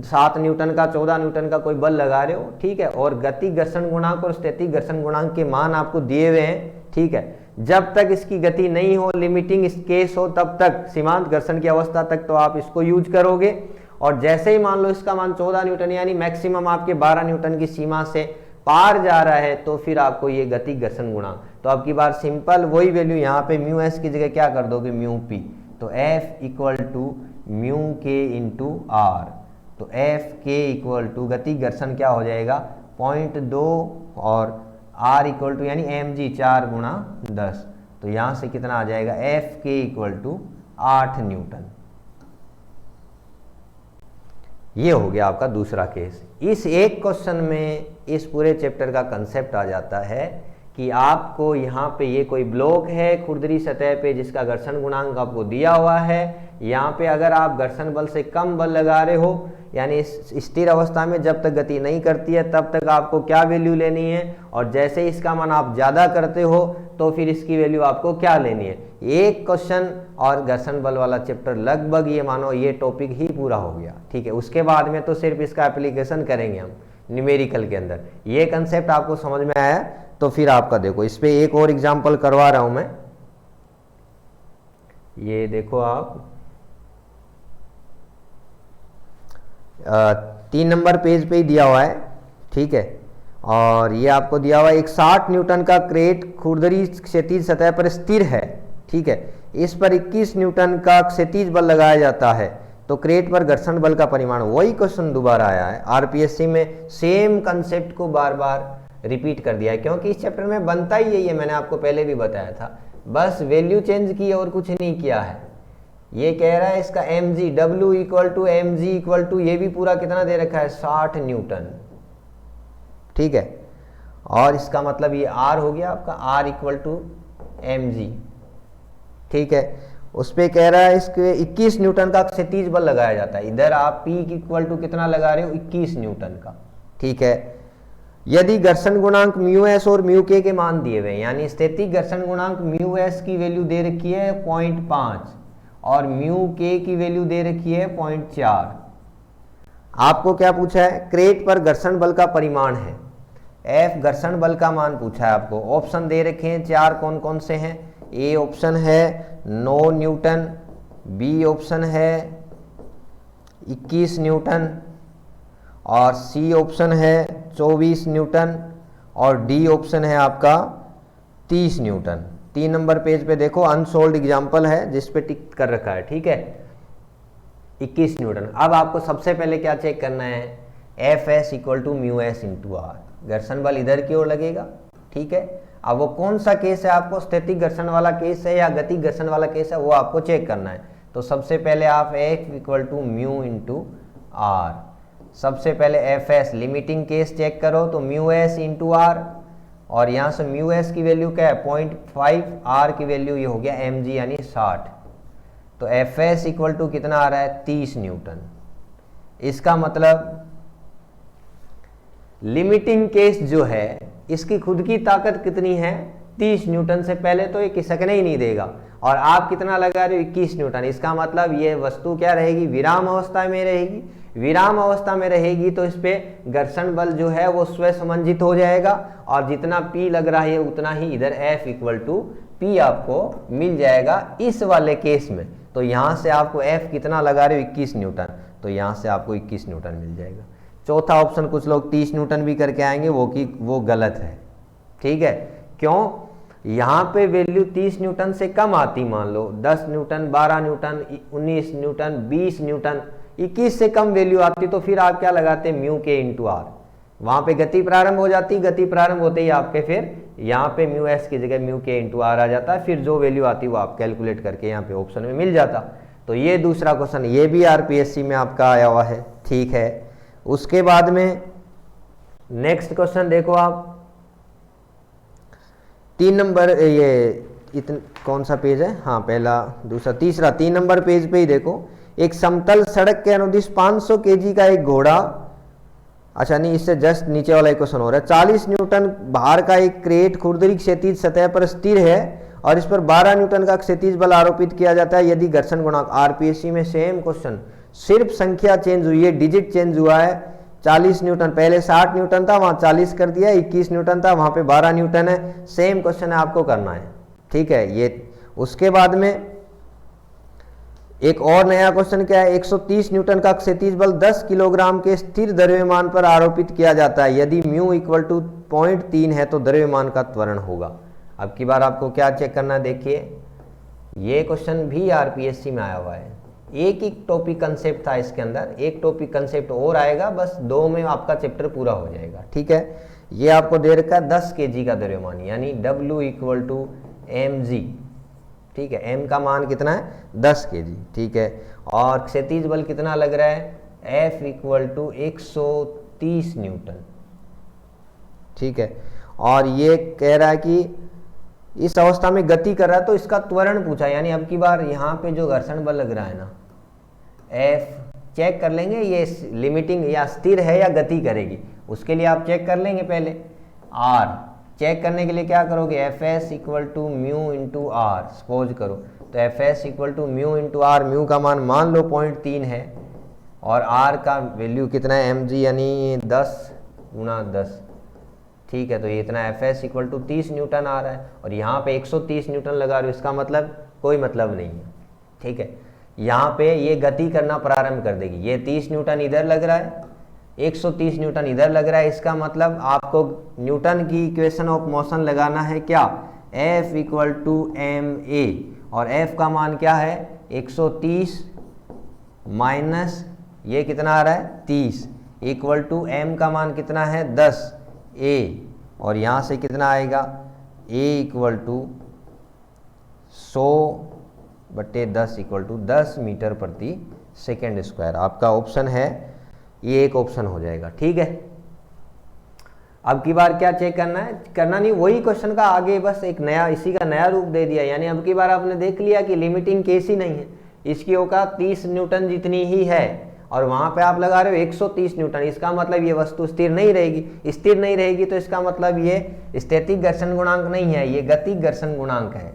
7 न्यूटन का 14 न्यूटन का कोई बल लगा रहे हो, ठीक है, और गति घर्षण गुणांक और स्थैतिक घर्षण गुणांक के मान आपको दिए हुए हैं, ठीक है। जब तक इसकी गति नहीं हो, लिमिटिंग केस हो, तब तक सीमांत घर्षण की अवस्था तक तो आप इसको यूज करोगे, और जैसे ही मान लो इसका मान 14 न्यूटन यानी मैक्सिमम आपके 12 न्यूटन की सीमा से पार जा रहा है, तो फिर आपको ये गति घर्षण गुणांक, तो अब की बार सिंपल वही वैल्यू यहाँ पे म्यू एस की जगह क्या कर दोगे, म्यू पी। तो एफ इक्वल टू म्यू के इंटू आर, तो एफ के इक्वल टू गति घर्षण क्या हो जाएगा 0.2 और आर इक्वल टू यानी एम जी 4 गुणा 10, तो यहाँ से कितना आ जाएगा एफ के इक्वल टू 8 न्यूटन। ये हो गया आपका दूसरा केस। इस एक क्वेश्चन में इस पूरे चैप्टर का कंसेप्ट आ जाता है कि आपको यहाँ पे ये कोई ब्लॉक है खुरदरी सतह पे जिसका घर्षण गुणांक आपको दिया हुआ है, यहाँ पे अगर आप घर्षण बल से कम बल लगा रहे हो, यानी स्थिर अवस्था में जब तक गति नहीं करती है तब तक आपको क्या वैल्यू लेनी है, और जैसे ही इसका मान आप ज़्यादा करते हो तो फिर इसकी वैल्यू आपको क्या लेनी है। एक क्वेश्चन और घर्षण बल वाला चैप्टर लगभग ये मानो ये टॉपिक ही पूरा हो गया, ठीक है। उसके बाद में तो सिर्फ इसका एप्लीकेशन करेंगे हम न्यूमेरिकल के अंदर। ये कंसेप्ट आपको समझ में आया तो फिर आपका देखो इस पे एक और एग्जाम्पल करवा रहा हूं मैं। ये देखो आप 3 नंबर पेज पे ही दिया हुआ है, ठीक है, और ये आपको दिया हुआ है एक 60 न्यूटन का क्रेट खुरदरी क्षैतिज सतह पर स्थिर है, ठीक है, इस पर 21 न्यूटन का क्षैतिज बल लगाया जाता है, तो क्रेट पर घर्षण बल का परिमाण। वही क्वेश्चन दोबारा आया है आरपीएससी में, सेम कंसेप्ट को बार बार रिपीट कर दिया है, क्योंकि इस चैप्टर में बनता ही यही है, मैंने आपको पहले भी बताया था, बस वैल्यू चेंज की और कुछ नहीं किया है। ये कह रहा है इसका M G W equal to M G equal to, ये भी पूरा कितना दे रखा है 60 न्यूटन, ठीक है, और इसका मतलब ये आर हो गया आपका R equal to M G, ठीक है। उस पे कह रहा है इसके 21 न्यूटन का क्षैतिज बल लगाया जाता है, इधर आप पी इक्वल टू कितना लगा रहे हो 21 न्यूटन का, ठीक है। यदि घर्षण गुणांक म्यू एस और म्यू के मान दिए हुए, यानी स्थैतिक घर्षण गुणांक म्यू एस की वैल्यू दे रखी है 0.5 और म्यू के की वैल्यू दे रखी है 0.4। आपको क्या पूछा है, क्रेट पर घर्षण बल का परिमाण है, एफ घर्षण बल का मान पूछा है आपको। ऑप्शन दे रखे हैं 4, कौन कौन से हैं, ए ऑप्शन है 9 न्यूटन, बी ऑप्शन है 21 न्यूटन, और सी ऑप्शन है 24 न्यूटन, और डी ऑप्शन है आपका 30 न्यूटन। 3 नंबर पेज पे देखो अनसोल्ड एग्जाम्पल है जिस पे टिक कर रखा है, ठीक है, 21 न्यूटन। अब आपको सबसे पहले क्या चेक करना है, F S equal to mu S into R, घर्षण बल इधर की ओर लगेगा, ठीक है। अब वो कौन सा केस है, आपको स्थैतिक घर्षण वाला केस है या गति घर्षण वाला केस है, वो आपको चेक करना है। तो सबसे पहले आप F equal to mu into R, सबसे पहले F S limiting case check करो तो म्यू एस इंटू आर, और यहाँ से म्यू एस की वैल्यू क्या है 0.5, आर की वैल्यू ये हो गया एम जी यानी 60, तो एफ एस इक्वल टू कितना आ रहा है 30 न्यूटन। इसका मतलब लिमिटिंग केस जो है इसकी खुद की ताकत कितनी है 30 न्यूटन से पहले तो ये खिसकने ही नहीं देगा, और आप कितना लगा रहे हो 21 न्यूटन। इसका मतलब ये वस्तु क्या रहेगी, विराम अवस्था में रहेगी। विराम अवस्था में रहेगी तो इस पे घर्षण बल जो है वो स्वयं समंजित हो जाएगा, और जितना P लग रहा है उतना ही इधर F इक्वल टू P आपको मिल जाएगा इस वाले केस में। तो यहाँ से आपको F कितना लगा रहे हो 21 न्यूटन, तो यहाँ से आपको 21 न्यूटन मिल जाएगा। चौथा ऑप्शन कुछ लोग 30 न्यूटन भी करके आएंगे, वो गलत है, ठीक है। क्यों, यहाँ पे वैल्यू 30 न्यूटन से कम आती, मान लो 10 न्यूटन, 12 न्यूटन, 19 न्यूटन, 20 न्यूटन, 21 से कम वैल्यू आती, तो फिर आप क्या लगाते म्यू के इंटू आर, वहां पे गति प्रारंभ हो जाती, गति प्रारंभ होते ही आपके फिर यहाँ पे म्यू एस की जगह म्यू के इंटू आर आ जाता है, फिर जो वैल्यू आती वो आप कैलकुलेट करके यहाँ पे ऑप्शन में मिल जाता। तो ये दूसरा क्वेश्चन, ये भी आरपीएससी में आपका आया हुआ है, ठीक है। उसके बाद में नेक्स्ट क्वेश्चन देखो आप, 3 नंबर, ये कौन सा पेज है, हाँ पहला दूसरा तीसरा, 3 नंबर पेज पे ही देखो। एक समतल सड़क के अनुदिश 500 केजी का एक घोड़ा, अच्छा नहीं, इससे जस्ट नीचे वाला एक क्वेश्चन हो रहा है। 40 न्यूटन भार का एक क्रेट खुरदरी क्षैतिज सतह पर स्थिर है और इस पर 12 न्यूटन का क्षैतिज बल आरोपित किया जाता है यदि घर्षण गुणांक, आरपीएससी में सेम क्वेश्चन, सिर्फ संख्या चेंज हुई है, डिजिट चेंज हुआ है। 40 न्यूटन, पहले 60 न्यूटन था, वहां 40 कर दिया, 21 न्यूटन था, वहां पे 12 न्यूटन है। सेम क्वेश्चन है, आपको करना है, ठीक है ये। उसके बाद में एक और नया क्वेश्चन क्या है, 130 न्यूटन का क्षैतिज बल 10 किलोग्राम के स्थिर द्रव्यमान पर आरोपित किया जाता है यदि म्यू इक्वल टू 0.3 है तो द्रव्यमान का त्वरण होगा। अब की बार आपको क्या चेक करना है, देखिए ये क्वेश्चन भी आरपीएससी में आया हुआ है। एक ही टॉपिक कंसेप्ट था इसके अंदर, एक टॉपिक कंसेप्ट और आएगा, बस 2 में आपका चैप्टर पूरा हो जाएगा, ठीक है। ये आपको दे रखा है 10 केजी का द्रव्यमान, यानी W इक्वल टू mg, ठीक है। m का मान कितना है, 10 केजी, ठीक है। और क्षैतिज बल कितना लग रहा है, F इक्वल टू 130 न्यूटन, ठीक है। और ये कह रहा है कि इस अवस्था में गति कर रहा है, तो इसका त्वरण पूछा, यानी अब की बार यहाँ पे जो घर्षण बल लग रहा है ना, F चेक कर लेंगे ये लिमिटिंग या स्थिर है या गति करेगी, उसके लिए आप चेक कर लेंगे पहले। R चेक करने के लिए क्या करोगे, F S equal to mu into R, suppose करो तो F S equal to mu into R, mu का मान लो 0.3 है और आर का वैल्यू कितना है, mg यानी 10 गुणा 10, ठीक है। तो ये इतना F S equal to 30 newton आ रहा है और यहाँ पे 130 न्यूटन लगा रहे हो, इसका मतलब कोई मतलब नहीं है, ठीक है। यहाँ पे ये गति करना प्रारंभ कर देगी, ये 30 न्यूटन इधर लग रहा है, 130 न्यूटन इधर लग रहा है, इसका मतलब आपको न्यूटन की इक्वेशन ऑफ मोशन लगाना है क्या, F इक्वल टू ma, और F का मान क्या है 130 माइनस ये कितना आ रहा है 30, इक्वल टू m का मान कितना है 10 a, और यहाँ से कितना आएगा a equal to 100/10 equal to 10 metre प्रति सेकेंड स्क्वायर। आपका ऑप्शन है ये, एक ऑप्शन हो जाएगा, ठीक है। अब की बार क्या चेक करना है, करना नहीं, वही क्वेश्चन का आगे बस एक नया, इसी का नया रूप दे दिया, यानी अब की बार आपने देख लिया कि लिमिटिंग केस ही नहीं है, इसकी औकात 30 न्यूटन जितनी ही है और वहां पे आप लगा रहे हो 130 न्यूटन, इसका मतलब ये वस्तु स्थिर नहीं रहेगी, स्थिर नहीं रहेगी तो इसका मतलब ये स्थैतिक घर्षण गुणांक नहीं है, ये गतिक घर्षण गुणांक है,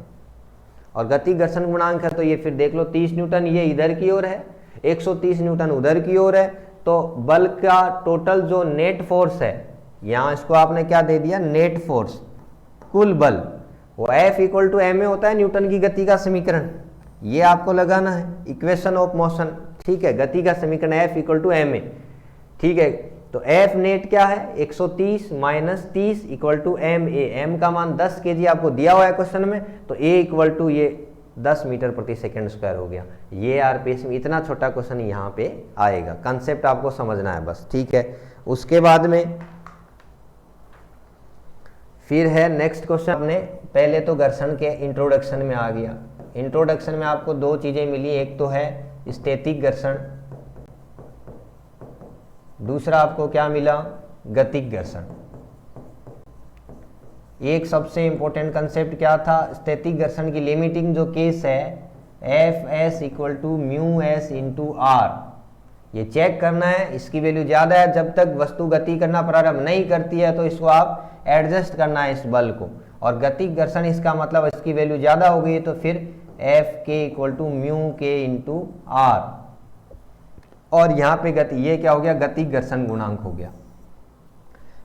और गतिक घर्षण गुणांक है तो ये फिर देख लो 30 न्यूटन ये इधर की ओर है, 130 न्यूटन उधर की ओर है, तो बल का टोटल जो नेट फोर्स है, यहां इसको आपने क्या दे दिया, नेट फोर्स, कुल बल, वो F इक्वल टू ma होता है न्यूटन की गति का समीकरण, ये आपको लगाना है इक्वेशन ऑफ मोशन, ठीक है। गति का समीकरण F इक्वल टू ma, ठीक है। तो F नेट क्या है 130 minus 30 equal to ma, m का मान 10 kg आपको दिया हुआ है क्वेश्चन में, तो a इक्वल टू ये 10 मीटर प्रति सेकेंड स्क्वायर हो गया। ये आरपीएस में इतना छोटा क्वेश्चन यहाँ पे आएगा, कंसेप्ट आपको समझना है बस, ठीक है। उसके बाद में फिर है नेक्स्ट क्वेश्चन, अपने पहले तो घर्षण के इंट्रोडक्शन में आ गया, इंट्रोडक्शन में आपको 2 चीजें मिली, एक तो है स्थैतिक घर्षण, दूसरा आपको क्या मिला, गतिक घर्षण। एक सबसे इंपॉर्टेंट कंसेप्ट क्या था, स्थैतिक घर्षण की लिमिटिंग जो केस है F S equal to mu S into R, ये चेक करना है, इसकी वैल्यू ज्यादा है, जब तक वस्तु गति करना प्रारंभ नहीं करती है तो इसको आप एडजस्ट करना है इस बल को, और गतिक घर्षण इसका मतलब इसकी वैल्यू ज्यादा हो गई तो फिर एफ के इक्वल टू म्यू के इंटू आर, और यहाँ पे गति, ये क्या हो गया, गतिक घर्षण गुणांक हो गया।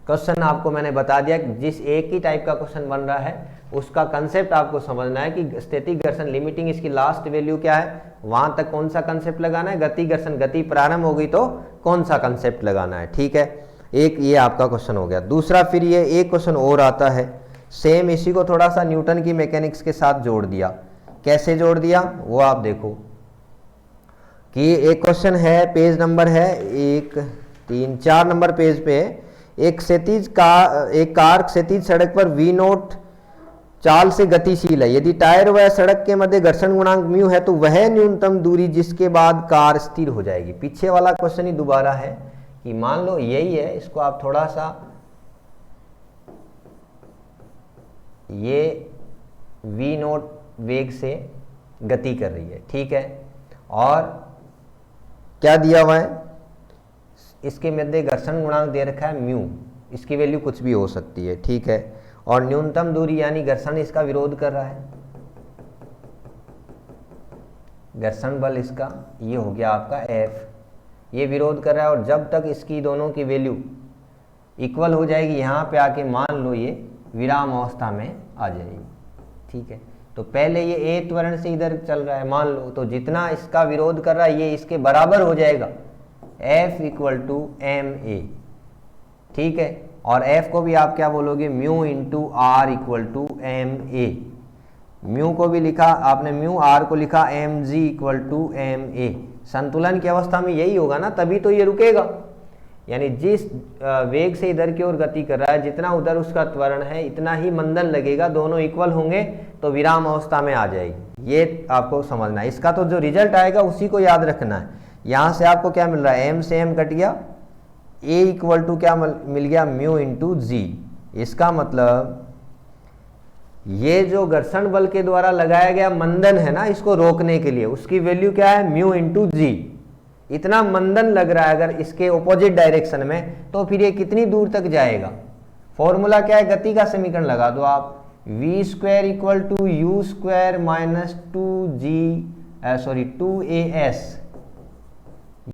क्वेश्चन आपको मैंने बता दिया कि जिस एक ही टाइप का क्वेश्चन बन रहा है उसका कंसेप्ट आपको समझना है कि स्थैतिक घर्षण लिमिटिंग इसकी लास्ट वैल्यू क्या है, वहां तक कौन सा कंसेप्ट लगाना है, गति घर्षण गति प्रारंभ हो गई तो कौन सा कंसेप्ट लगाना है, ठीक है। एक ये आपका क्वेश्चन हो गया। दूसरा फिर ये एक क्वेश्चन और आता है, सेम इसी को थोड़ा सा न्यूटन की मैकेनिक्स के साथ जोड़ दिया। कैसे जोड़ दिया वो आप देखो कि एक क्वेश्चन है, पेज नंबर है 1 3 4 नंबर पेज पे, एक कार क्षैतिज सड़क पर V0 चाल से गतिशील है। यदि टायर व सड़क के मध्य घर्षण गुणांक म्यू है तो वह न्यूनतम दूरी जिसके बाद कार स्थिर हो जाएगी। पीछे वाला क्वेश्चन ही दोबारा है कि मान लो यही है, इसको आप थोड़ा सा ये v नोट वेग से गति कर रही है, ठीक है, और क्या दिया हुआ है, इसके मध्य घर्षण गुणांक दे रखा है म्यू, इसकी वैल्यू कुछ भी हो सकती है, ठीक है, और न्यूनतम दूरी यानी घर्षण इसका विरोध कर रहा है, घर्षण बल इसका ये हो गया आपका F, ये विरोध कर रहा है, और जब तक इसकी दोनों की वैल्यू इक्वल हो जाएगी, यहाँ पे आके मान लो ये विराम अवस्था में आ जाएगी, ठीक है। तो पहले ये ए त्वरण से इधर चल रहा है मान लो, तो जितना इसका विरोध कर रहा है ये इसके बराबर हो जाएगा, F equal to M A, ठीक है, और F को भी आप क्या बोलोगे, mu into R equal to M A, mu को भी लिखा आपने म्यू, आर को लिखा M G equal to M A. संतुलन की अवस्था में यही होगा ना, तभी तो ये रुकेगा, यानी जिस वेग से इधर की ओर गति कर रहा है, जितना उधर उसका त्वरण है इतना ही मंदन लगेगा, दोनों इक्वल होंगे तो विराम अवस्था में आ जाएगी। ये आपको समझना है, इसका तो जो रिजल्ट आएगा उसी को याद रखना है। यहाँ से आपको क्या मिल रहा है, एम से एम कट गया, ए इक्वल टू क्या मिल गया, म्यू इंटू जी। इसका मतलब ये जो घर्षण बल के द्वारा लगाया गया मंदन है ना, इसको रोकने के लिए, उसकी वैल्यू क्या है, म्यू इंटू जी। इतना मंदन लग रहा है अगर इसके ऑपोजिट डायरेक्शन में, तो फिर ये कितनी दूर तक जाएगा। फॉर्मूला क्या है, गति का समीकरण लगा दो आप, V square equal to U square minus 2as,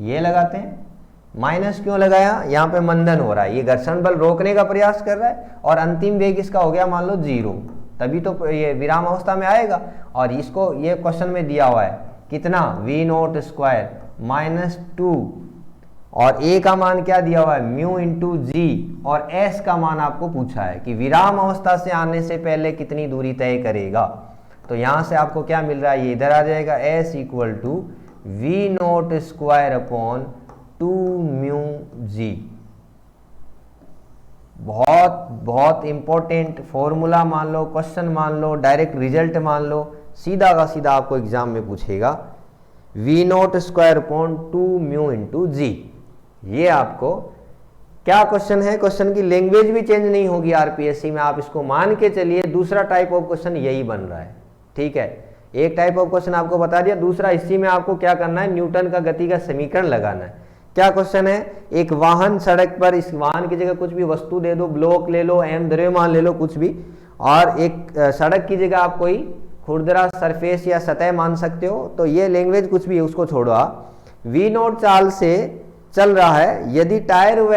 ये लगाते हैं। माइनस क्यों लगाया, यहाँ पे मंदन हो रहा है, ये घर्षण बल रोकने का प्रयास कर रहा है, और अंतिम वेग इसका हो गया मान लो 0, तभी तो ये विराम अवस्था में आएगा। और इसको ये क्वेश्चन में दिया हुआ है कितना, वी नोट स्क्वायर माइनस 2, और ए का मान क्या दिया हुआ है, म्यू इंटू जी, और एस का मान आपको पूछा है कि विराम अवस्था से आने से पहले कितनी दूरी तय करेगा। तो यहां से आपको क्या मिल रहा है, ये इधर आ जाएगा, S equal to V naught square upon 2 mu G. बहुत बहुत इंपॉर्टेंट फॉर्मूला मान लो, क्वेश्चन मान लो, डायरेक्ट रिजल्ट मान लो, सीधा का सीधा आपको एग्जाम में पूछेगा, V naught square upon 2 mu into G. ये आपको क्या क्वेश्चन है, क्वेश्चन की लैंग्वेज भी चेंज नहीं होगी आरपीएससी में, आप इसको मान के चलिए दूसरा टाइप ऑफ क्वेश्चन यही बन रहा है, ठीक है। एक टाइप ऑफ क्वेश्चन आपको बता दिया, दूसरा इसी में आपको क्या करना है, न्यूटन का गति का समीकरण लगाना है। क्या क्वेश्चन है, एक वाहन सड़क पर, इस वाहन की जगह कुछ भी वस्तु दे दो, ब्लॉक ले लो, द्रव्यमान ले लो, कुछ भी, और एक सड़क की जगह आप कोई खुरदरा सरफेस या सतह मान सकते हो, तो ये लैंग्वेज कुछ भी है उसको छोड़ो आप। वी नोट चाल से चल रहा है, यदि टायर व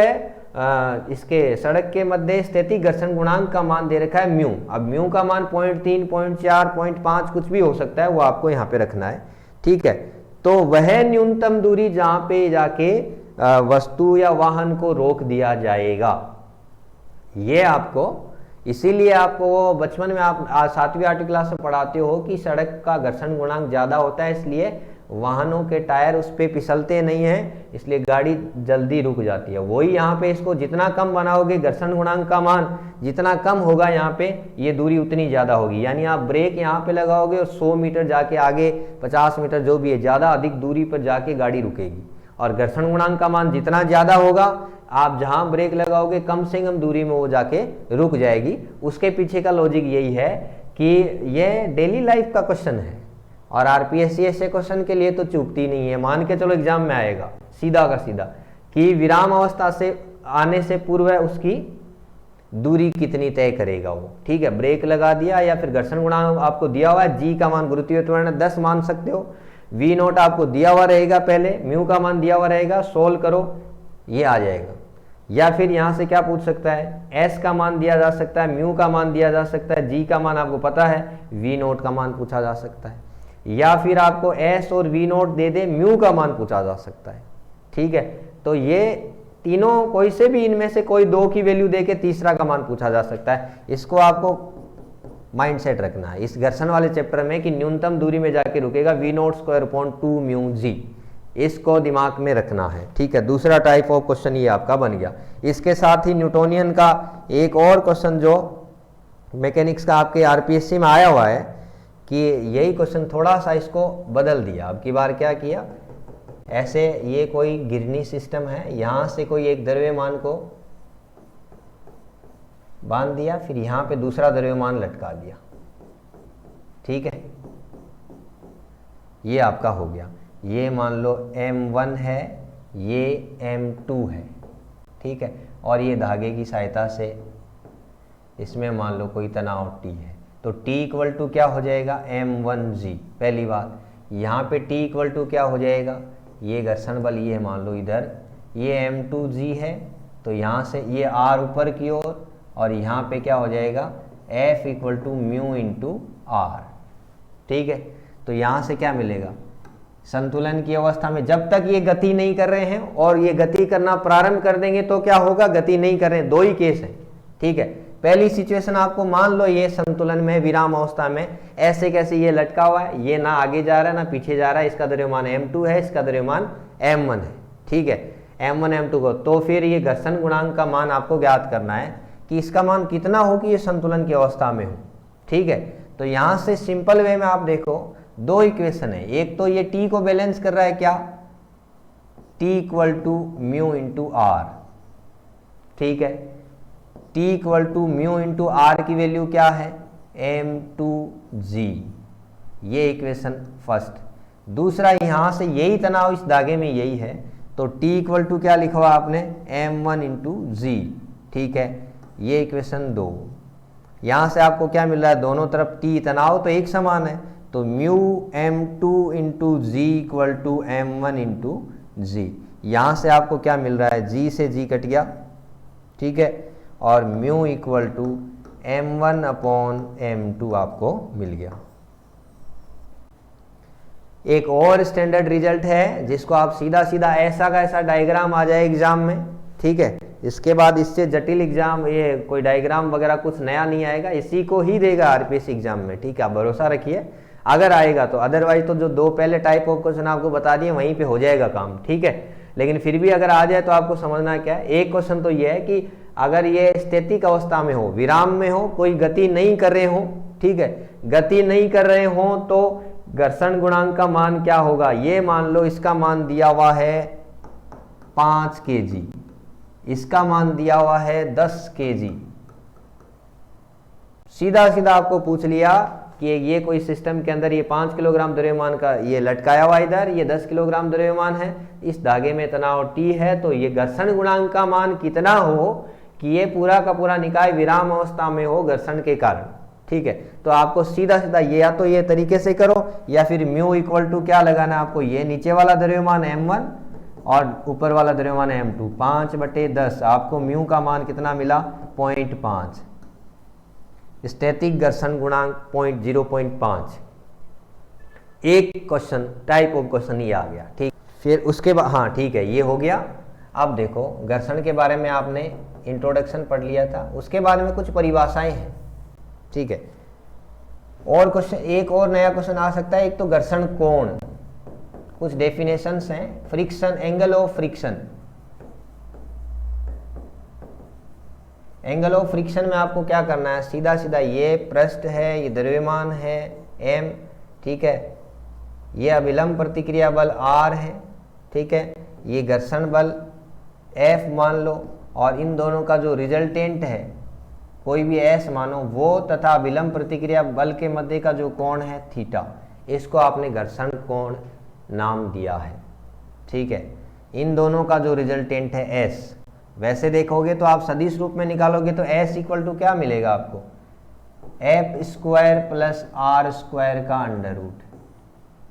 इसके सड़क के मध्य स्थितिक घर्षण गुणांक का मान दे रखा है म्यू। अब म्यू का मान 0.3, 0.4, 0.5 कुछ भी हो सकता है, वो आपको यहाँ पे रखना है, ठीक है। तो वह न्यूनतम दूरी जहां पे जाके वस्तु या वाहन को रोक दिया जाएगा, ये आपको, इसीलिए आपको वो बचपन में आप 7वीं 8वीं क्लास में पढ़ाते हो कि सड़क का घर्षण गुणांक ज्यादा होता है, इसलिए वाहनों के टायर उस पे फिसलते नहीं हैं, इसलिए गाड़ी जल्दी रुक जाती है। वही यहाँ पे इसको जितना कम बनाओगे, घर्षण गुणांक का मान जितना कम होगा यहाँ पे, ये दूरी उतनी ज्यादा होगी। यानी आप ब्रेक यहाँ पे लगाओगे और 100 मीटर जाके आगे 50 मीटर जो भी है, ज्यादा अधिक दूरी पर जाके गाड़ी रुकेगी। और घर्षण गुणांक का मान जितना ज्यादा होगा, आप जहां ब्रेक लगाओगे कम से कम दूरी में वो जाके रुक जाएगी। उसके पीछे का लॉजिक यही है कि ये डेली लाइफ का क्वेश्चन है, और आरपीएससी ऐसे क्वेश्चन के लिए तो चूकती नहीं है। मान के चलो एग्जाम में आएगा सीधा का सीधा कि विराम अवस्था से आने से पूर्व उसकी दूरी कितनी तय करेगा वो, ठीक है। ब्रेक लगा दिया, या फिर घर्षण गुणांक आपको दिया हुआ है, जी का मान गुरुत्वीय त्वरण 10 मान सकते हो, वी नोट आपको दिया हुआ रहेगा, पहले म्यू का मान दिया हुआ रहेगा, सोल्व करो, ये आ जाएगा। या फिर यहां से क्या पूछ सकता है, एस का मान दिया जा सकता है, म्यू का मान दिया जा सकता है, जी का मान आपको पता है, वी नोट का मान पूछा जा सकता है, या फिर आपको एस और वी नोट दे दे, म्यू का मान पूछा जा सकता है, ठीक है। तो ये तीनों कोई से भी इनमें से कोई 2 की वैल्यू देके तीसरा का मान पूछा जा सकता है। इसको आपको माइंडसेट रखना है इस घर्षण वाले चैप्टर में कि न्यूनतम दूरी में जाके रुकेगा, V naught square upon 2 mu G, इसको दिमाग में रखना है, ठीक है। दूसरा टाइप ऑफ क्वेश्चन ये आपका बन गया। इसके साथ ही न्यूटोनियन का एक और क्वेश्चन जो मैकेनिक्स का आपके आरपीएससी में आया हुआ है कि यही क्वेश्चन थोड़ा सा इसको बदल दिया। अब की बार क्या किया, ऐसे ये कोई गिरनी सिस्टम है, यहां से कोई एक द्रव्यमान को बांध दिया, फिर यहां पे दूसरा द्रव्यमान लटका दिया, ठीक है। ये आपका हो गया, ये मान लो M1 है, ये M2 है, ठीक है। और ये धागे की सहायता से इसमें मान लो कोई तनाव T है, तो T इक्वल टू क्या हो जाएगा, M1G। पहली बात, यहाँ पे T इक्वल टू क्या हो जाएगा, ये घर्षण बल ये मान लो इधर, ये M2G है, तो यहाँ से ये R ऊपर की ओर, और यहाँ पे क्या हो जाएगा F equal to mu into R, ठीक है। तो यहाँ से क्या मिलेगा, संतुलन की अवस्था में जब तक ये गति नहीं कर रहे हैं, और ये गति करना प्रारंभ कर देंगे तो क्या होगा, गति नहीं कर रहे हैं, दो ही केस है, ठीक है। पहली सिचुएशन आपको मान लो ये संतुलन में विराम अवस्था में ऐसे कैसे ये लटका हुआ है, ये ना आगे जा रहा है ना पीछे जा रहा है, इसका द्रव्यमान M2 है, इसका द्रव्यमान M1 है, ठीक है। M1 M2 को, तो फिर ये घर्षण गुणांक का मान आपको ज्ञात करना है कि इसका मान कितना हो कि ये संतुलन की अवस्था में हो, ठीक है। तो यहाँ से सिंपल वे में आप देखो दो इक्वेशन है, एक तो ये T को बैलेंस कर रहा है क्या, T equal to mu into R, ठीक है। T equal to mu into R की वैल्यू क्या है, M2G, ये इक्वेशन फर्स्ट। दूसरा यहाँ से यही तनाव इस धागे में यही है, तो T इक्वल टू क्या लिखा हुआ आपने, M1 इंटू G, ठीक है। ये इक्वेशन 2। यहाँ से आपको क्या मिल रहा है, दोनों तरफ T तनाव तो एक समान है, तो mu M2 into G equal to M1 into G। यहाँ से आपको क्या मिल रहा है, G से G कट गया, ठीक है, और mu equal to M1 upon M2 आपको मिल गया। एक और स्टैंडर्ड रिजल्ट है जिसको आप सीधा सीधा ऐसा का ऐसा डायग्राम आ जाए एग्जाम में, ठीक है। इसके बाद इससे जटिल एग्जाम ये कोई डायग्राम वगैरह कुछ नया नहीं आएगा, इसी को ही देगा आरपीएससी एग्जाम में, ठीक है। आप भरोसा रखिए अगर आएगा तो, अदरवाइज तो जो दो पहले टाइप ऑफ क्वेश्चन आपको बता दिए वहीं पे हो जाएगा काम, ठीक है। लेकिन फिर भी अगर आ जाए तो आपको समझना क्या है, एक क्वेश्चन तो ये है कि अगर ये स्थितिक अवस्था में हो, विराम में हो, कोई गति नहीं कर रहे हो, ठीक है, गति नहीं कर रहे हो, तो घर्षण गुणांक का मान क्या होगा, ये मान लो इसका मान दिया हुआ है 5 kg, इसका मान दिया हुआ है 10 kg। सीधा सीधा आपको पूछ लिया कि ये कोई सिस्टम के अंदर ये 5 किलोग्राम द्रव्यमान का ये लटकाया हुआ इधर, ये 10 किलोग्राम द्रव्यमान है, इस धागे में तनाव T है, तो ये घर्षण गुणांक का मान कितना हो कि ये पूरा का पूरा निकाय विराम अवस्था में हो घर्षण के कारण, ठीक है। तो आपको सीधा सीधा ये या तो ये तरीके से करो, या फिर म्यू इक्वल टू क्या लगाना है आपको, ये नीचे वाला द्रव्यमान M1 और ऊपर वाला द्रव्यमान M2, 5/10, आपको म्यू का मान कितना मिला, 0.5, स्टैटिक घर्षण गुणांक 0.5। एक क्वेश्चन टाइप ऑफ क्वेश्चन ही आ गया, ठीक। फिर उसके बाद हाँ ठीक है, ये हो गया। अब देखो घर्षण के बारे में आपने इंट्रोडक्शन पढ़ लिया था, उसके बारे में कुछ परिभाषाएं हैं, ठीक है। और क्वेश्चन, एक और नया क्वेश्चन आ सकता है, एक तो घर्षण कोण, कुछ डेफिनेशंस हैं, friction, angle of friction. Angle of friction में आपको क्या करना है, सीधा सीधा ये पृष्ठ है, ये द्रव्यमान है M, ठीक है, ये अभिलंब प्रतिक्रिया बल R है, ठीक है, ये घर्षण बल F मान लो, और इन दोनों का जो रिजल्टेंट है कोई भी S मानो वो, तथा विलंब प्रतिक्रिया बल के मध्य का जो कोण है थीटा, इसको आपने घर्षण कोण नाम दिया है, ठीक है। इन दोनों का जो रिजल्टेंट है S, वैसे देखोगे तो आप सदिश रूप में निकालोगे तो S इक्वल टू क्या मिलेगा आपको, F² प्लस R² का अंडर रूट।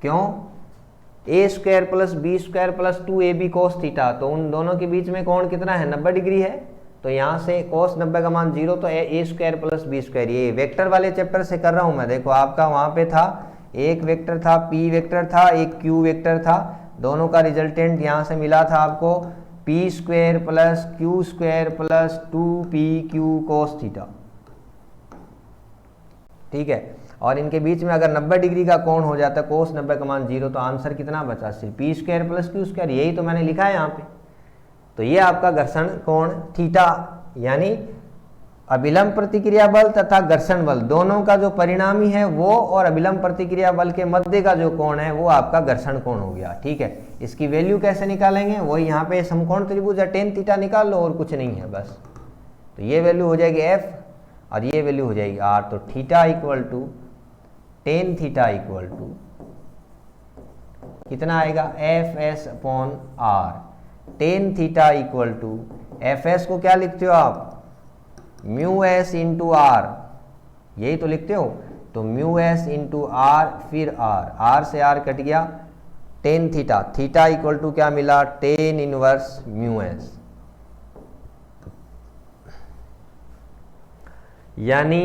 क्यों, A² plus B² plus 2AB cos theta, तो उन दोनों के बीच में कोण कितना है, 90 डिग्री है, तो यहाँ से cos 90 का मान 0, तो A² प्लस B²। ये वेक्टर वाले चैप्टर से कर रहा हूँ मैं, देखो आपका वहाँ पे था एक वेक्टर था, P वेक्टर था, एक Q वेक्टर था, दोनों का रिजल्टेंट यहाँ से मिला था आपको P² plus Q² plus 2PQ cos theta, ठीक है। और इनके बीच में अगर 90 डिग्री का कोण हो जाता है, cos 90 का मान 0, तो आंसर कितना बचा, सिर्फ P² प्लस Q², यही तो मैंने लिखा है यहाँ पे। तो ये आपका घर्षण कोण थीटा, यानी अभिलंब प्रतिक्रिया बल तथा घर्षण बल दोनों का जो परिणामी है वो और अभिलंब प्रतिक्रिया बल के मध्य का जो कोण है वो आपका घर्षण कोण हो गया। ठीक है, इसकी वैल्यू कैसे निकालेंगे, वही यहाँ पे समकोण त्रिभुज है tan थीटा निकाल लो और कुछ नहीं है बस। तो ये वैल्यू हो जाएगी f और ये वैल्यू हो जाएगी r। तो theta equal to tan theta equal to कितना आएगा fs upon r। tan theta equal to fs को क्या लिखते हो आप, म्यू एस इंटू आर, यही तो लिखते हो। तो म्यू एस इंटू आर फिर आर से आर कट गया, tan theta, theta equal to क्या मिला, टेन इनवर्स म्यू एस। यानी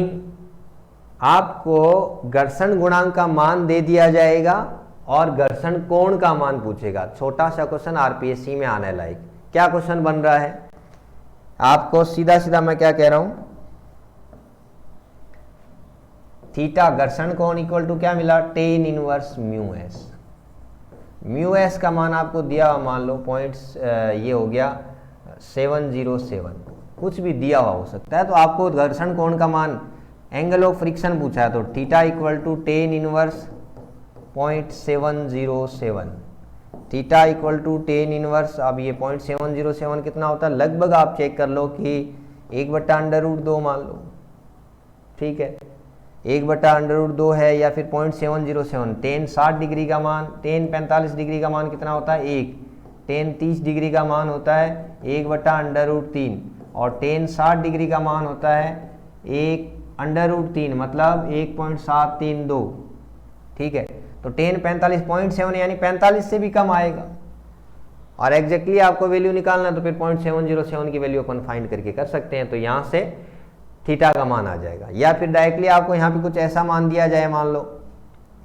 आपको घर्षण गुणांक का मान दे दिया जाएगा और घर्षण कोण का मान पूछेगा। छोटा सा क्वेश्चन आरपीएससी में आने लायक। क्या क्वेश्चन बन रहा है आपको, सीधा सीधा मैं क्या कह रहा हूं, थीटा घर्षण कोण इक्वल टू क्या मिला, ten inverse mu S. Mu S का मान आपको दिया हुआ, मान लो पॉइंट्स ये हो गया 707, कुछ भी दिया हुआ हो सकता है। तो आपको घर्षण कोण का मान, एंगल ऑफ फ्रिक्शन पूछा है, तो theta equal to tan inverse 0.707, theta equal to tan inverse. अब ये 0.707 कितना होता है, लगभग आप चेक कर लो कि 1/√2 मान लो। ठीक है, 1/√2 है या फिर 0.707। टेन 60 डिग्री का मान, टेन 45 डिग्री का मान कितना होता है, 1। टेन 30 डिग्री का मान होता है 1/√3 और टेन 60 डिग्री का मान होता है 1/√3 मतलब 1.732। ठीक है, तो टेन 45.7 यानी 45 से भी कम आएगा और एग्जैक्टली आपको वैल्यू निकालना, तो फिर 0.707 की वैल्यू अपन फाइंड करके कर सकते हैं। तो यहाँ से थीटा का मान आ जाएगा, या फिर डायरेक्टली आपको यहाँ पे कुछ ऐसा मान दिया जाए, मान लो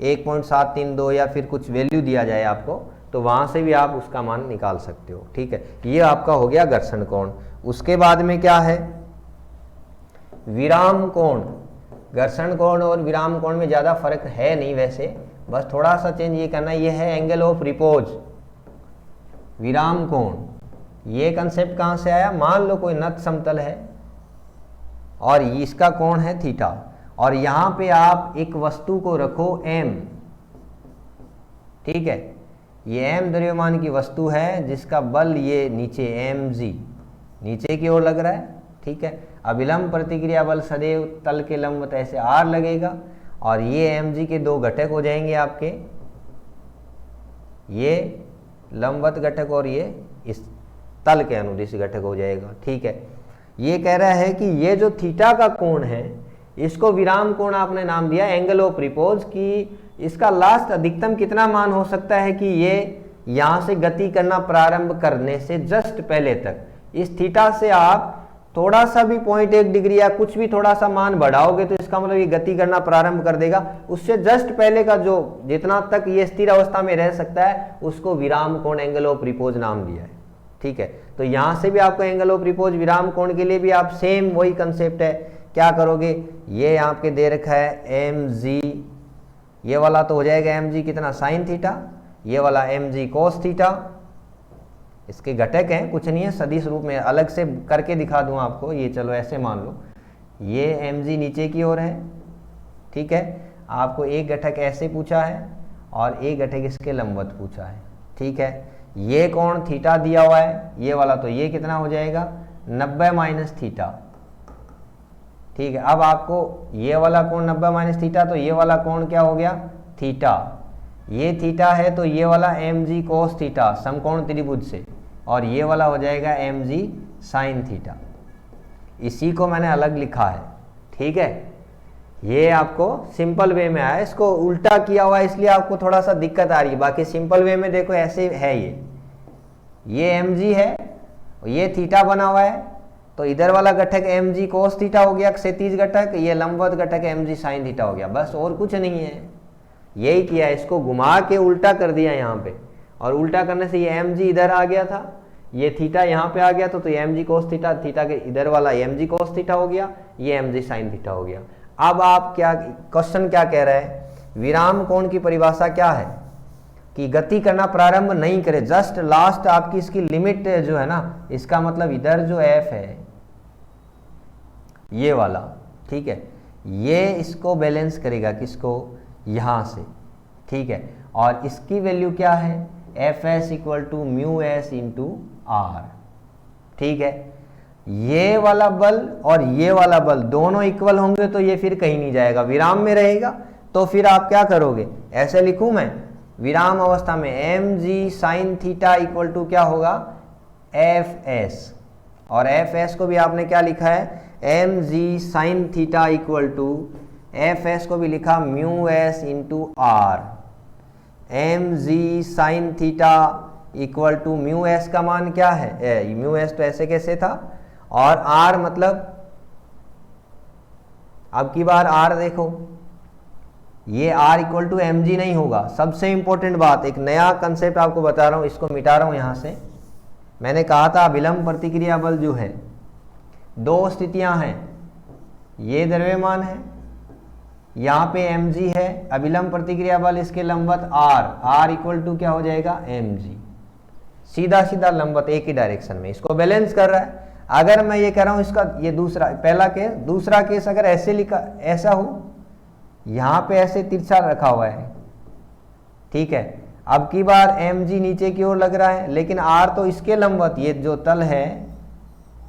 1.732 या फिर कुछ वैल्यू दिया जाए आपको, तो वहाँ से भी आप उसका मान निकाल सकते हो। ठीक है, ये आपका हो गया घर्षण कोण। उसके बाद में क्या है, विराम कोण। घर्षण कोण और विराम कोण में ज़्यादा फर्क है नहीं वैसे, बस थोड़ा सा चेंज ये करना, ये है एंगल ऑफ रिपोज। विराम कोण, ये कंसेप्ट कहाँ से आया, मान लो कोई नत समतल है और इसका कोण है थीटा और यहाँ पे आप एक वस्तु को रखो m। ठीक है, ये m द्रव्यमान की वस्तु है जिसका बल ये नीचे mg नीचे की ओर लग रहा है। ठीक है, अभिलंब प्रतिक्रिया बल सदैव तल के लंबवत ऐसे r लगेगा और ये mg के दो घटक हो जाएंगे आपके, ये लंबवत घटक और ये इस तल के अनुदिश घटक हो जाएगा। ठीक है, ये कह रहा है कि ये जो थीटा का कोण है इसको विराम कोण आपने नाम दिया, एंगल ऑफ रिपोज, कि इसका लास्ट अधिकतम कितना मान हो सकता है कि ये यहाँ से गति करना प्रारंभ करने से जस्ट पहले तक, इस थीटा से आप थोड़ा सा भी 0.1 डिग्री या कुछ भी थोड़ा सा मान बढ़ाओगे तो इसका मतलब ये गति करना प्रारंभ कर देगा। उससे जस्ट पहले का जो जितना तक ये स्थिर अवस्था में रह सकता है उसको विराम कोण, एंगल ऑफ रिपोज नाम दिया है। ठीक है, तो यहाँ से भी आपको एंगल ऑफ रिपोज, विराम कोण के लिए भी आप सेम वही कंसेप्ट है। क्या करोगे, ये आपके दे रखा है mg, ये वाला तो हो जाएगा mg कितना, साइन थीटा, ये वाला mg cos थीटा, इसके घटक हैं, कुछ नहीं है, सदिश रूप में अलग से करके दिखा दूं आपको। ये चलो ऐसे मान लो, ये mg नीचे की ओर है। ठीक है, आपको एक घटक ऐसे पूछा है और एक घटक इसके लंबवत पूछा है। ठीक है, ये कोण थीटा दिया हुआ है, ये वाला, तो ये कितना हो जाएगा 90 माइनस थीटा। ठीक है, अब आपको ये वाला कोण 90 माइनस थीटा, तो ये वाला कोण क्या हो गया, थीटा। ये थीटा है तो ये वाला mg cos थीटा समकोण त्रिभुज से, और ये वाला हो जाएगा mg sin थीटा। इसी को मैंने अलग लिखा है। ठीक है, ये आपको सिंपल वे में आया, इसको उल्टा किया हुआ है इसलिए आपको थोड़ा सा दिक्कत आ रही है। बाकी सिंपल वे में देखो ऐसे है, ये mg है, ये थीटा बना हुआ है, तो इधर वाला घटक mg cos थीटा हो गया क्षैतिज घटक, ये लंबवत घटक mg sin थीटा हो गया, बस और कुछ नहीं है। यही किया, इसको घुमा के उल्टा कर दिया यहाँ पे, और उल्टा करने से ये mg इधर आ गया था, ये थीटा यहाँ पे आ गया, तो ये mg cos थीटा, थीटा के इधर वाला mg cos थीटा हो गया, ये mg sin थीटा हो गया। अब आप क्या, क्वेश्चन क्या कह रहा है, विराम कोण की परिभाषा क्या है कि गति करना प्रारंभ नहीं करे, जस्ट लास्ट आपकी इसकी लिमिट जो है ना, इसका मतलब इधर जो f है, ये वाला, ठीक है, ये इसको बैलेंस करेगा, किसको, यहाँ से, ठीक है। और इसकी वैल्यू क्या है, F S equal to mu S into R, ठीक है। ये वाला बल और ये वाला बल दोनों इक्वल होंगे तो ये फिर कहीं नहीं जाएगा, विराम में रहेगा। तो फिर आप क्या करोगे, ऐसे लिखूं मैं, विराम अवस्था में M G sine theta equal to क्या होगा, एफ एस, और एफ एस को भी आपने क्या लिखा है, M G sine theta equal to F S को भी लिखा mu S into R. M G sine theta equal to mu S का मान क्या है, म्यू एस तो ऐसे कैसे था, और आर मतलब, अब की बार आर देखो, ये R equal to M G नहीं होगा। सबसे इंपॉर्टेंट बात, एक नया कंसेप्ट आपको बता रहा हूं, इसको मिटा रहा हूं यहां से। मैंने कहा था अभिलंब प्रतिक्रिया बल जो है, दो स्थितियां हैं, ये द्रव्यमान है, यहाँ पे mg है, अभिलंब प्रतिक्रिया बल इसके लंबवत r इक्वल टू क्या हो जाएगा, mg, सीधा सीधा लंबवत एक ही डायरेक्शन में, इसको बैलेंस कर रहा है। अगर मैं ये कह रहा हूं इसका, ये दूसरा, पहला केस, दूसरा केस अगर ऐसे लिखा, ऐसा हो, यहाँ पे ऐसे तिरछा रखा हुआ है, ठीक है, अब की बार mg नीचे की ओर लग रहा है, लेकिन r तो इसके लंबवत, ये जो तल है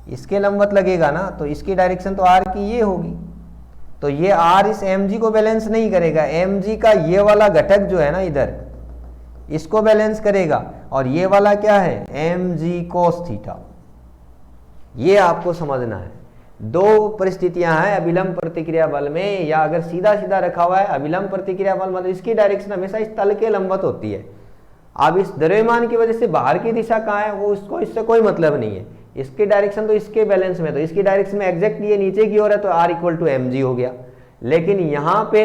इसके लंबवत लगेगा ना, तो इसकी डायरेक्शन तो r की ये होगी, तो ये r इस mg को बैलेंस नहीं करेगा, mg का ये वाला घटक जो है ना इधर, इसको बैलेंस करेगा। और ये वाला क्या है, mg cos थीटा, ये आपको समझना है। दो परिस्थितियां हैं अभिलंब प्रतिक्रिया बल में, या अगर सीधा सीधा रखा हुआ है अभिलंब प्रतिक्रिया बल, मतलब इसकी डायरेक्शन हमेशा इस तल के लंबवत होती है। अब इस द्रव्यमान की वजह से बाहर की दिशा कहाँ है, वो उसको, इससे कोई मतलब नहीं है, इसकी डायरेक्शन तो इसके बैलेंस में, तो इसकी डायरेक्शन में एग्जैक्ट ये नीचे की ओर है, तो r इक्वल टू mg हो गया। लेकिन यहाँ पे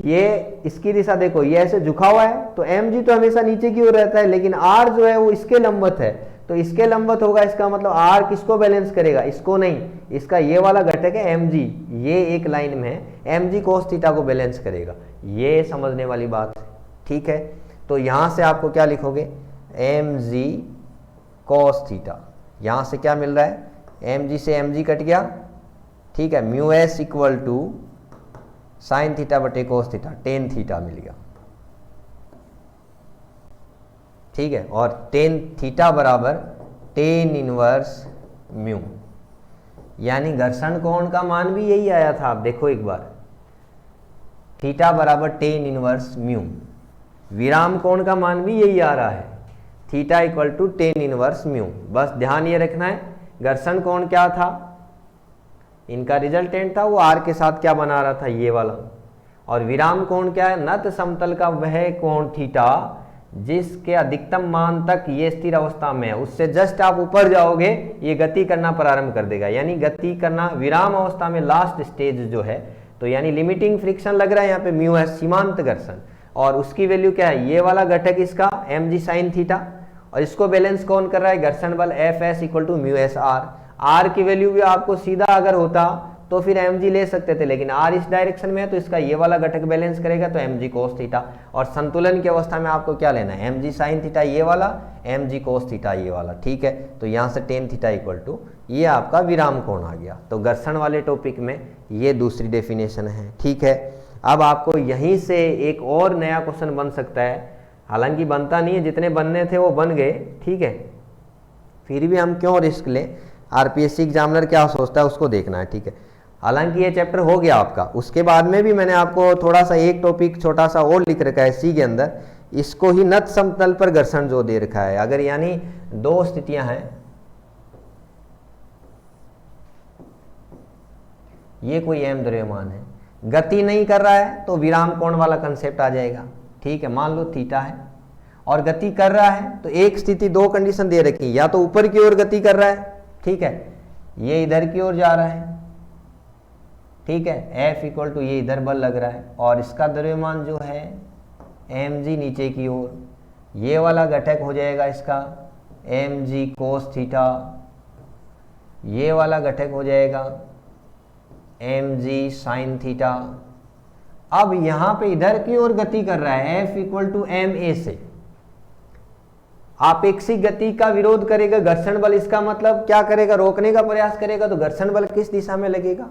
ये इसकी दिशा देखो, ये ऐसे झुका हुआ है, तो mg तो हमेशा नीचे की ओर रहता है, लेकिन r जो है वो इसके लंबवत है, तो इसके लंबवत होगा, इसका मतलब r किसको बैलेंस करेगा, इसको नहीं, इसका ये वाला घटक है mg, ये एक लाइन में है, mg cos थीटा को बैलेंस करेगा। ये समझने वाली बात है, ठीक है। तो यहां से आपको क्या लिखोगे, mg cos थीटा, यहां से क्या मिल रहा है, mg से mg कट गया, ठीक है, mu S equal to sine theta बटे कोस थीटा, टेन थीटा मिल गया, ठीक है। और टेन थीटा बराबर टेन इनवर्स म्यू, यानी घर्षण कोण का मान भी यही आया था। आप देखो एक बार, थीटा बराबर टेन इनवर्स म्यू, विराम कोण का मान भी यही आ रहा है, theta equal to tan inverse mu. बस ध्यान ये रखना है, घर्षण कोण क्या था, इनका रिजल्टेंट था, वो आर के साथ क्या बना रहा था, ये वाला, और विराम कोण क्या है, नत समतल का वह कोण थीटा जिसके अधिकतम मान तक ये स्थिर अवस्था में है, उससे जस्ट आप ऊपर जाओगे ये गति करना प्रारंभ कर देगा, यानी गति करना विराम अवस्था में लास्ट स्टेज जो है, तो यानी लिमिटिंग फ्रिक्शन लग रहा है यहाँ पे म्यू है, सीमांत घर्षण, और उसकी वैल्यू क्या है, ये वाला घटक इसका mg साइन थीटा, और इसको बैलेंस कौन कर रहा है, घर्षण बल F S equal to mu S R. R की वैल्यू भी आपको सीधा अगर होता तो फिर mg ले सकते थे, लेकिन r इस डायरेक्शन में है, तो इसका ये वाला घटक बैलेंस करेगा, तो mg cos थीटा। और संतुलन की अवस्था में आपको क्या लेना है, mg साइन थीटा ये वाला, mg cos थीटा ये वाला, ठीक है। तो यहाँ से टेन थीटा इक्वल टू ये आपका विराम कोण आ गया। तो घर्षण वाले टॉपिक में ये दूसरी डेफिनेशन है, ठीक है। अब आपको यहीं से एक और नया क्वेश्चन बन सकता है, हालांकि बनता नहीं है, जितने बनने थे वो बन गए, ठीक है, फिर भी हम क्यों रिस्क लें, आरपीएससी एग्जामिनर क्या सोचता है उसको देखना है, ठीक है। हालांकि ये चैप्टर हो गया आपका, उसके बाद में भी मैंने आपको थोड़ा सा एक टॉपिक छोटा सा और लिख रखा है सी के अंदर, इसको ही नत समतल पर घर्षण जो दे रखा है। अगर यानी दो स्थितियां हैं, ये कोई एम द्रव्यमान है, गति नहीं कर रहा है, तो विराम कोण वाला कंसेप्ट आ जाएगा, ठीक है। मान लो थीटा है और गति कर रहा है, तो एक स्थिति, दो कंडीशन दे रखी, या तो ऊपर की ओर गति कर रहा है, ठीक है, ये इधर की ओर जा रहा है, ठीक है, F इक्वल टू ये इधर बल लग रहा है, और इसका द्रव्यमान जो है mg नीचे की ओर, ये वाला घटक हो जाएगा इसका mg cos थीटा, ये वाला घटक हो जाएगा mg sin थीटा। अब यहां पे इधर की ओर गति कर रहा है F इक्वल टू ma से, आपेक्षिक गति का विरोध करेगा घर्षण बल, इसका मतलब क्या करेगा, रोकने का प्रयास करेगा, तो घर्षण बल किस दिशा में लगेगा,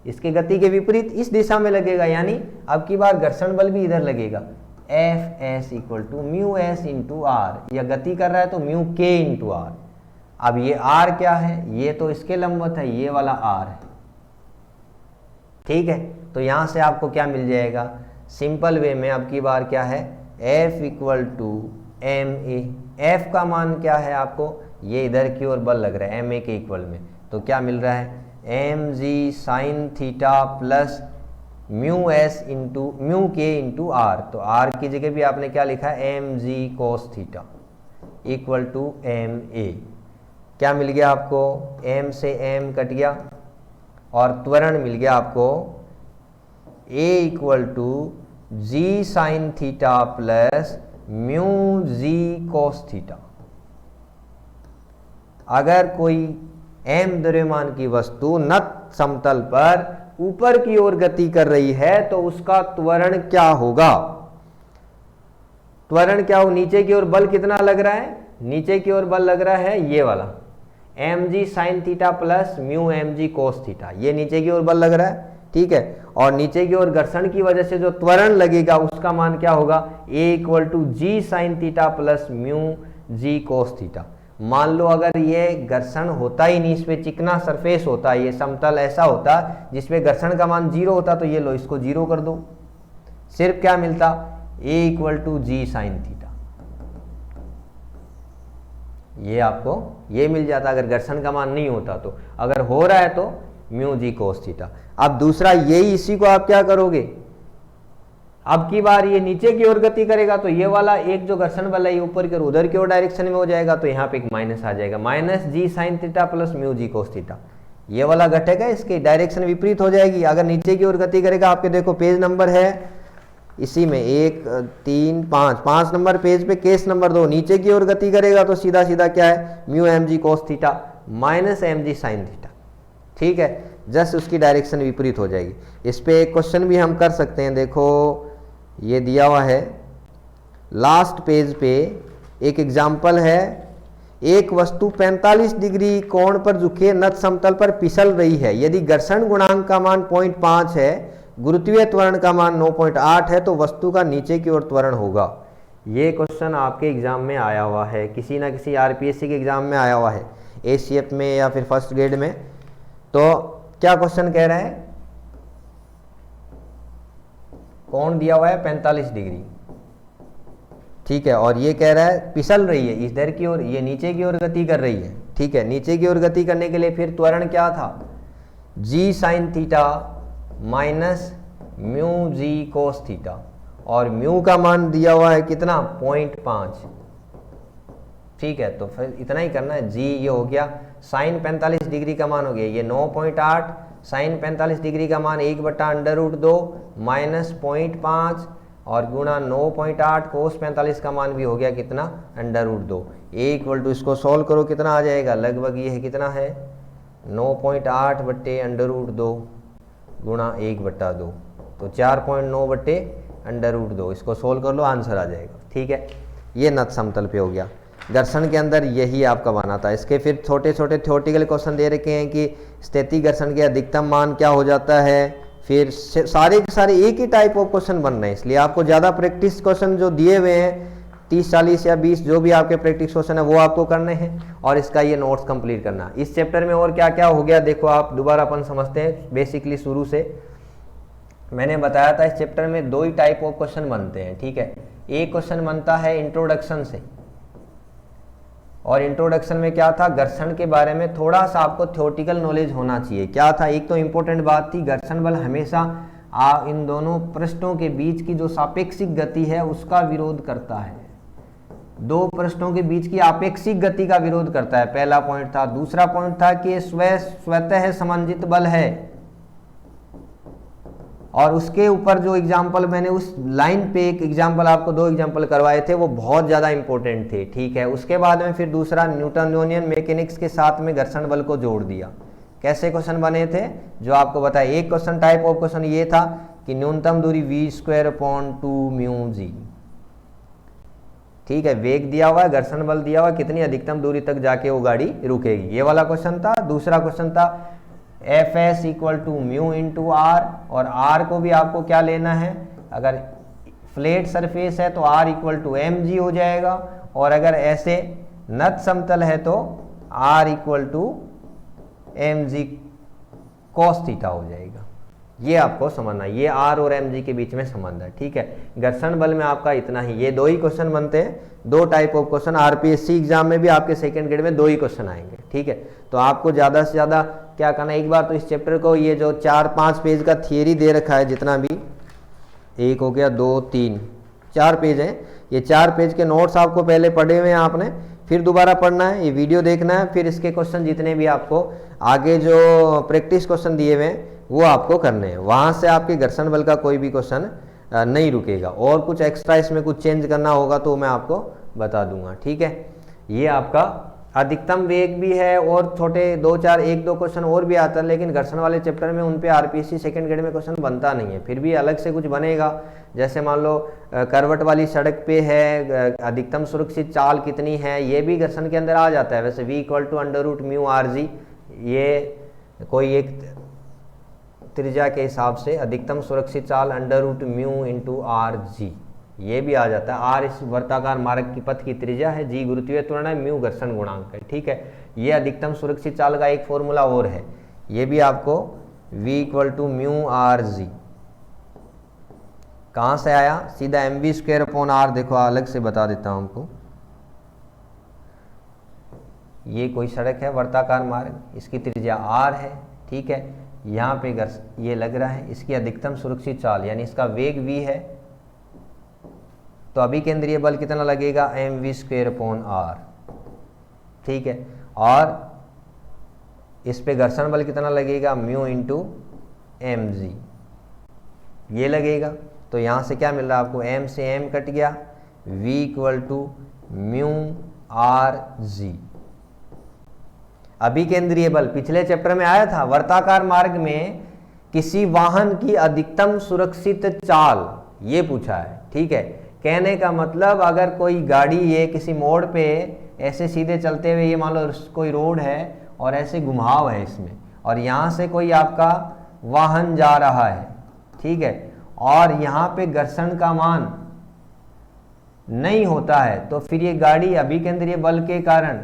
इसके गति के विपरीत इस दिशा में लगेगा, यानी अब की बार घर्षण बल भी इधर लगेगा। F S equal to mu S into R, या गति कर रहा है तो म्यू के इंटू आर। अब ये आर क्या है, ये तो इसके लंबवत है, ये वाला आर है, ठीक है। तो यहां से आपको क्या मिल जाएगा, सिंपल वे में अब की बार क्या है, F equal to M A. F का मान क्या है आपको, ये इधर की ओर बल लग रहा है एम ए के इक्वल में, तो क्या मिल रहा है, M G sine theta plus mu S into mu के इंटू आर। तो आर की जगह भी आपने क्या लिखा है, M G cos theta equal to M A. क्या मिल गया आपको, m से m कट गया और त्वरण मिल गया आपको a equal to G sine theta plus mu G cos theta. अगर कोई m द्रव्यमान की वस्तु नत समतल पर ऊपर की ओर गति कर रही है तो उसका त्वरण क्या होगा, त्वरण क्या हो, नीचे की ओर बल कितना लग रहा है, नीचे की ओर बल लग रहा है ये वाला M G sine theta plus mu M G cos theta, ये नीचे की ओर बल लग रहा है, ठीक है। और नीचे की ओर घर्षण की वजह से जो त्वरण लगेगा उसका मान क्या होगा, A equal to G sine theta plus mu G cos theta. मान लो अगर ये घर्षण होता ही नहीं, इस पे चिकना सरफेस होता, ये समतल ऐसा होता जिसमें घर्षण का मान 0 होता, तो ये लो इसको 0 कर दो, सिर्फ क्या मिलता, A equal to G sine theta, ये आपको ये मिल जाता अगर घर्षण का मान नहीं होता। तो अगर हो रहा है तो म्यू जी कोस थीटा। अब दूसरा यही, इसी को आप क्या करोगे, अब की बार ये नीचे की ओर गति करेगा तो ये वाला एक जो घर्षण बल है ये ऊपर की ओर उधर की ओर डायरेक्शन में हो जाएगा, तो यहाँ पे एक माइनस आ जाएगा, माइनस जी sine theta plus mu G cos theta, ये वाला घटेगा, इसकी डायरेक्शन विपरीत हो जाएगी। अगर नीचे की ओर गति करेगा, आपके देखो पेज नंबर है इसी में 1 3 5 नंबर पेज पे केस नंबर 2, नीचे की ओर गति करेगा तो सीधा सीधा क्या है, mu M G cos theta minus M G sine theta, ठीक है, जस्ट उसकी डायरेक्शन विपरीत हो जाएगी। इस पे एक क्वेश्चन भी हम कर सकते हैं, देखो ये दिया हुआ है लास्ट पेज पे, एक एग्जाम्पल है, एक वस्तु 45 डिग्री कोण पर झुके नत समतल पर फिसल रही है, यदि घर्षण गुणांक का मान 0.5 है, गुरुत्वीय त्वरण का मान 9.8 है, तो वस्तु का नीचे की ओर त्वरण होगा। ये क्वेश्चन आपके एग्जाम में आया हुआ है, किसी ना किसी आरपीएससी के एग्जाम में आया हुआ है, एसीएफ में या फिर फर्स्ट ग्रेड में। तो क्या क्वेश्चन कह रहा है, कोण दिया हुआ है 45 डिग्री, ठीक है, और ये कह रहा है फिसल रही है इधर की ओर, ये नीचे की ओर गति कर रही है, ठीक है। नीचे की ओर गति करने के लिए फिर त्वरण क्या था, जी sine theta minus mu G cos theta, और म्यू का मान दिया हुआ है कितना 0.5, ठीक है। तो फिर इतना ही करना है, जी ये हो गया, साइन 45 डिग्री का मान हो गया ये 9.8, साइन 45 डिग्री का मान 1/√2 माइनस 0.5 और गुणा 9.8, कोस 45 का मान भी हो गया कितना √2। ए इक्वल टू, इसको सॉल्व करो कितना आ जाएगा, लगभग ये है कितना है 9.8/√2 गुणा 1/2, तो 4.9/√2, इसको सोल्व कर लो आंसर आ जाएगा, ठीक है। ये नत समतल पे हो गया, घर्षण के अंदर यही आपका बना था। इसके फिर छोटे छोटे थ्योरेटिकल क्वेश्चन दे रखे हैं कि स्थिति घर्षण के अधिकतम मान क्या हो जाता है, फिर सारे के सारे एक ही टाइप ऑफ क्वेश्चन बन रहे हैं, इसलिए आपको ज़्यादा प्रैक्टिस क्वेश्चन जो दिए हुए हैं 30 40 या 20 जो भी आपके प्रैक्टिस क्वेश्चन है वो आपको करने हैं, और इसका ये नोट्स कंप्लीट करना। इस चैप्टर में और क्या क्या हो गया देखो आप, दोबारा अपन समझते हैं बेसिकली शुरू से। मैंने बताया था इस चैप्टर में 2 ही टाइप ऑफ क्वेश्चन बनते हैं, ठीक है। एक क्वेश्चन बनता है इंट्रोडक्शन से, और इंट्रोडक्शन में क्या था, घर्षण के बारे में थोड़ा सा आपको थ्योरेटिकल नॉलेज होना चाहिए। क्या था, एक तो इंपॉर्टेंट बात थी, घर्षण बल हमेशा इन दोनों पृष्ठों के बीच की जो सापेक्षिक गति है उसका विरोध करता है, 2 पृष्ठों के बीच की आपेक्षिक गति का विरोध करता है, पहला पॉइंट था। दूसरा पॉइंट था कि स्वतः समंजित बल है, और उसके ऊपर जो एग्जाम्पल मैंने उस लाइन पे एक एग्जाम्पल आपको 2 एग्जाम्पल करवाए थे वो बहुत ज़्यादा इंपॉर्टेंट थे, ठीक है। उसके बाद में फिर दूसरा न्यूटनियन मैकेनिक्स के साथ में घर्षण बल को जोड़ दिया। कैसे क्वेश्चन बने थे जो आपको बताया, एक क्वेश्चन टाइप ऑफ क्वेश्चन ये था कि न्यूनतम दूरी v² / 2 μg, ठीक है, वेग दिया हुआ है, घर्षण बल दिया हुआ है, कितनी अधिकतम दूरी तक जाके वो गाड़ी रुकेगी, ये वाला क्वेश्चन था। दूसरा क्वेश्चन था F S equal to mu into R, और आर को भी आपको क्या लेना है, अगर फ्लैट सरफेस है तो R equal to M G हो जाएगा, और अगर ऐसे नत समतल है तो R equal to M G cos theta हो जाएगा। ये आपको समझना, ये आर और एम जी के बीच में संबंध है, ठीक है। घर्षण बल में आपका इतना ही, ये दो ही क्वेश्चन बनते हैं, दो type of question. RPSC exam में भी आपके सेकंड ग्रेड में दो ही क्वेश्चन आएंगे, ठीक है। तो आपको ज़्यादा से ज़्यादा क्या करना है, एक बार तो इस चैप्टर को, ये जो 4-5 पेज का थियरी दे रखा है, जितना भी, एक हो गया, 2, 3, 4 पेज हैं, ये 4 पेज के नोट्स आपको पहले पढ़े हुए हैं आपने, फिर दोबारा पढ़ना है, ये वीडियो देखना है, फिर इसके क्वेश्चन जितने भी आपको आगे जो प्रैक्टिस क्वेश्चन दिए हुए हैं वो आपको करने हैं। वहाँ से आपके घर्षण बल का कोई भी क्वेश्चन नहीं रुकेगा, और कुछ एक्स्ट्रा इसमें कुछ चेंज करना होगा तो मैं आपको बता दूंगा, ठीक है। ये आपका अधिकतम वेग भी है, और छोटे 2-4 1-2 क्वेश्चन और भी आता है, लेकिन घर्षण वाले चैप्टर में उन पे आरपीएससी सेकंड ग्रेड में क्वेश्चन बनता नहीं है, फिर भी अलग से कुछ बनेगा। जैसे मान लो करवट वाली सड़क पे है, अधिकतम सुरक्षित चाल कितनी है, ये भी घर्षण के अंदर आ जाता है। वैसे v equal to under root mu R G, ये कोई एक त्रिज्या के हिसाब से अधिकतम सुरक्षित चाल under root mu into R G, ये भी आ जाता है। आर इस वर्ताकार मार्ग की पथ की त्रिज्या है, जी गुरुत्वीय त्वरण है, म्यू घर्षण गुणांक है, ठीक है। ये अधिकतम सुरक्षित चाल का एक फॉर्मूला और है, ये भी आपको v equal to mu R G कहाँ से आया, सीधा M V square upon R. देखो अलग से बता देता हूँ हमको, ये कोई सड़क है वर्ताकार मार्ग, इसकी त्रिज्या r है, ठीक है। यहाँ पे ये लग रहा है, इसकी अधिकतम सुरक्षित चाल यानी इसका वेग v है, तो अभिकेंद्रीय बल कितना लगेगा, M V square upon R, ठीक है। और इस पे घर्षण बल कितना लगेगा, म्यू इंटू एम जी, ये लगेगा। तो यहाँ से क्या मिल रहा है आपको, m से m कट गया, v equal to mu R G. अभिकेंद्रीय बल पिछले चैप्टर में आया था, वर्ताकार मार्ग में किसी वाहन की अधिकतम सुरक्षित चाल, ये पूछा है, ठीक है। कहने का मतलब अगर कोई गाड़ी ये किसी मोड़ पे ऐसे सीधे चलते हुए, ये मान लो कोई रोड है और ऐसे घुमाव है इसमें, और यहाँ से कोई आपका वाहन जा रहा है, ठीक है, और यहाँ पे घर्षण का मान नहीं होता है, तो फिर ये गाड़ी अभिकेंद्रीय बल के कारण,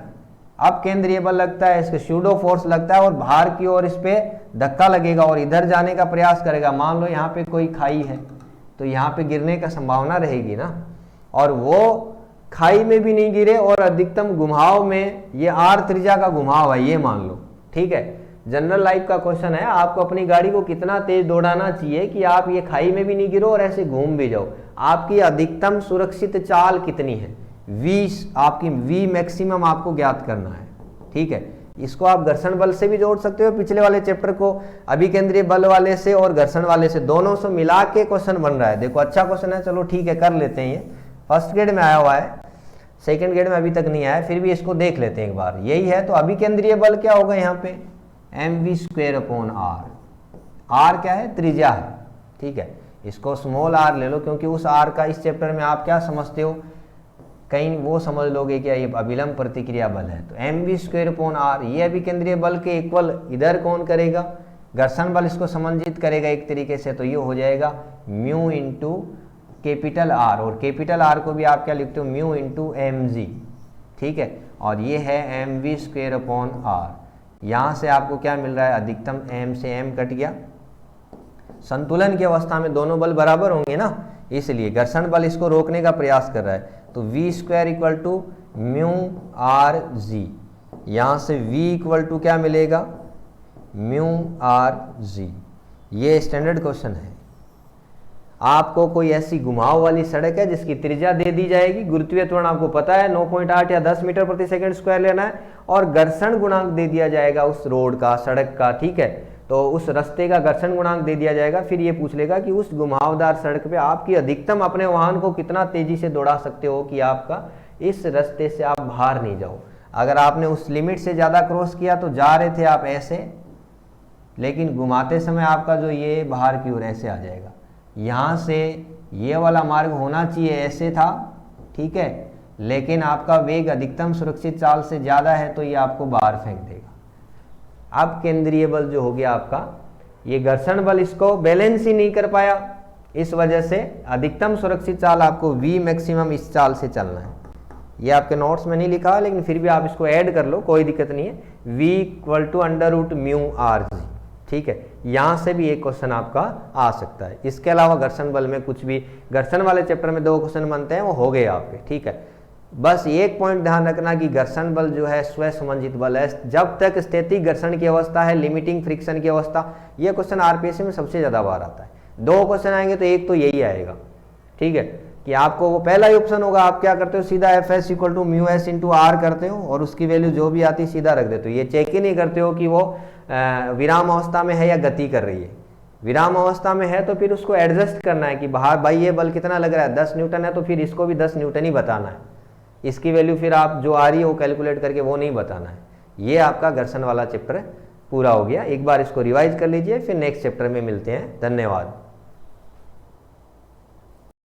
अब केंद्रीय बल लगता है, इसके सूडो फोर्स लगता है और बाहर की ओर इस पे धक्का लगेगा और इधर जाने का प्रयास करेगा। मान लो यहाँ पे कोई खाई है तो यहाँ पे गिरने का संभावना रहेगी ना, और वो खाई में भी नहीं गिरे और अधिकतम घुमाव में, ये आर त्रिज्या का घुमाव है ये मान लो, ठीक है। जनरल लाइफ का क्वेश्चन है, आपको अपनी गाड़ी को कितना तेज दौड़ाना चाहिए कि आप ये खाई में भी नहीं गिरो और ऐसे घूम भी जाओ, आपकी अधिकतम सुरक्षित चाल कितनी है, v, आपकी v मैक्सिमम आपको ज्ञात करना है, ठीक है। इसको आप घर्षण बल से भी जोड़ सकते हो, पिछले वाले चैप्टर को अभिकेंद्रीय बल वाले से और घर्षण वाले से, दोनों से मिला के क्वेश्चन बन रहा है। देखो अच्छा क्वेश्चन है, चलो ठीक है कर लेते हैं। ये फर्स्ट ग्रेड में आया हुआ है, सेकंड ग्रेड में अभी तक नहीं आया, फिर भी इसको देख लेते हैं एक बार। यही है, तो अभिकेंद्रीय बल क्या होगा यहाँ पे, M V square upon R. R क्या है, त्रिज्या है, ठीक है। इसको स्मॉल आर ले लो, क्योंकि उस आर का इस चैप्टर में आप क्या समझते हो, कहीं वो समझ लोगे क्या ये अभिलंब प्रतिक्रिया बल है, तो M V square upon R, ये अभिकेंद्रीय बल के इक्वल इधर कौन करेगा, घर्षण बल इसको समंजित करेगा एक तरीके से, तो ये हो जाएगा म्यू इंटू कैपिटल आर, और कैपिटल आर को भी आप क्या लिखते हो, म्यू इंटू एम जी, ठीक है। और ये है M V square upon R. यहाँ से आपको क्या मिल रहा है, अधिकतम m से m कट गया, संतुलन की अवस्था में दोनों बल बराबर होंगे ना, इसलिए घर्षण बल इसको रोकने का प्रयास कर रहा है, तो v square equal to mu R G. यहाँ से v इक्वल टू क्या मिलेगा, म्यू आर जी। ये स्टैंडर्ड क्वेश्चन है। आपको कोई ऐसी घुमाव वाली सड़क है जिसकी त्रिज्या दे दी जाएगी, गुरुत्वीय त्वरण आपको पता है 9.8 या 10 मीटर प्रति सेकंड स्क्वायर लेना है, और घर्षण गुणांक दे दिया जाएगा उस रोड का, सड़क का, ठीक है। तो उस रास्ते का घर्षण गुणांक दे दिया जाएगा, फिर ये पूछ लेगा कि उस घुमावदार सड़क पे आपकी अधिकतम अपने वाहन को कितना तेजी से दौड़ा सकते हो कि आपका इस रास्ते से आप बाहर नहीं जाओ। अगर आपने उस लिमिट से ज़्यादा क्रॉस किया तो जा रहे थे आप ऐसे, लेकिन घुमाते समय आपका जो ये बाहर की ओर ऐसे आ जाएगा। यहाँ से ये वाला मार्ग होना चाहिए ऐसे था, ठीक है, लेकिन आपका वेग अधिकतम सुरक्षित चाल से ज़्यादा है तो ये आपको बाहर फेंक देगा। अब केंद्रीय बल जो हो गया आपका, ये घर्षण बल इसको बैलेंस ही नहीं कर पाया, इस वजह से अधिकतम सुरक्षित चाल आपको V मैक्सिमम इस चाल से चलना है। ये आपके नोट्स में नहीं लिखा, लेकिन फिर भी आप इसको ऐड कर लो, कोई दिक्कत नहीं है। V = √μ/r, ठीक है। यहाँ से भी एक क्वेश्चन आपका आ सकता है। इसके अलावा घर्षण बल में कुछ भी, घर्षण वाले चैप्टर में 2 क्वेश्चन बनते हैं, वो हो गए आपके, ठीक है। बस एक पॉइंट ध्यान रखना कि घर्षण बल जो है स्वयं समंजित बल है। जब तक स्थैतिक घर्षण की अवस्था है, लिमिटिंग फ्रिक्शन की अवस्था, ये क्वेश्चन आरपीएससी में सबसे ज़्यादा बार आता है। 2 क्वेश्चन आएंगे तो एक तो यही आएगा, ठीक है, कि आपको वो पहला ही ऑप्शन होगा, आप क्या करते हो, सीधा Fs = μs × r करते हो और उसकी वैल्यू जो भी आती है सीधा रख देते हो। ये चेक ही नहीं करते हो कि वो विराम अवस्था में है या गति कर रही है। विराम अवस्था में है तो फिर उसको एडजस्ट करना है कि बाहर बाह्य बल कितना लग रहा है, 10 न्यूटन है तो फिर इसको भी 10 न्यूटन ही बताना है। इसकी वैल्यू फिर आप जो आ रही है वो कैलकुलेट करके वो नहीं बताना है। ये आपका घर्षण वाला चैप्टर पूरा हो गया। एक बार इसको रिवाइज कर लीजिए, फिर नेक्स्ट चैप्टर में मिलते हैं। धन्यवाद।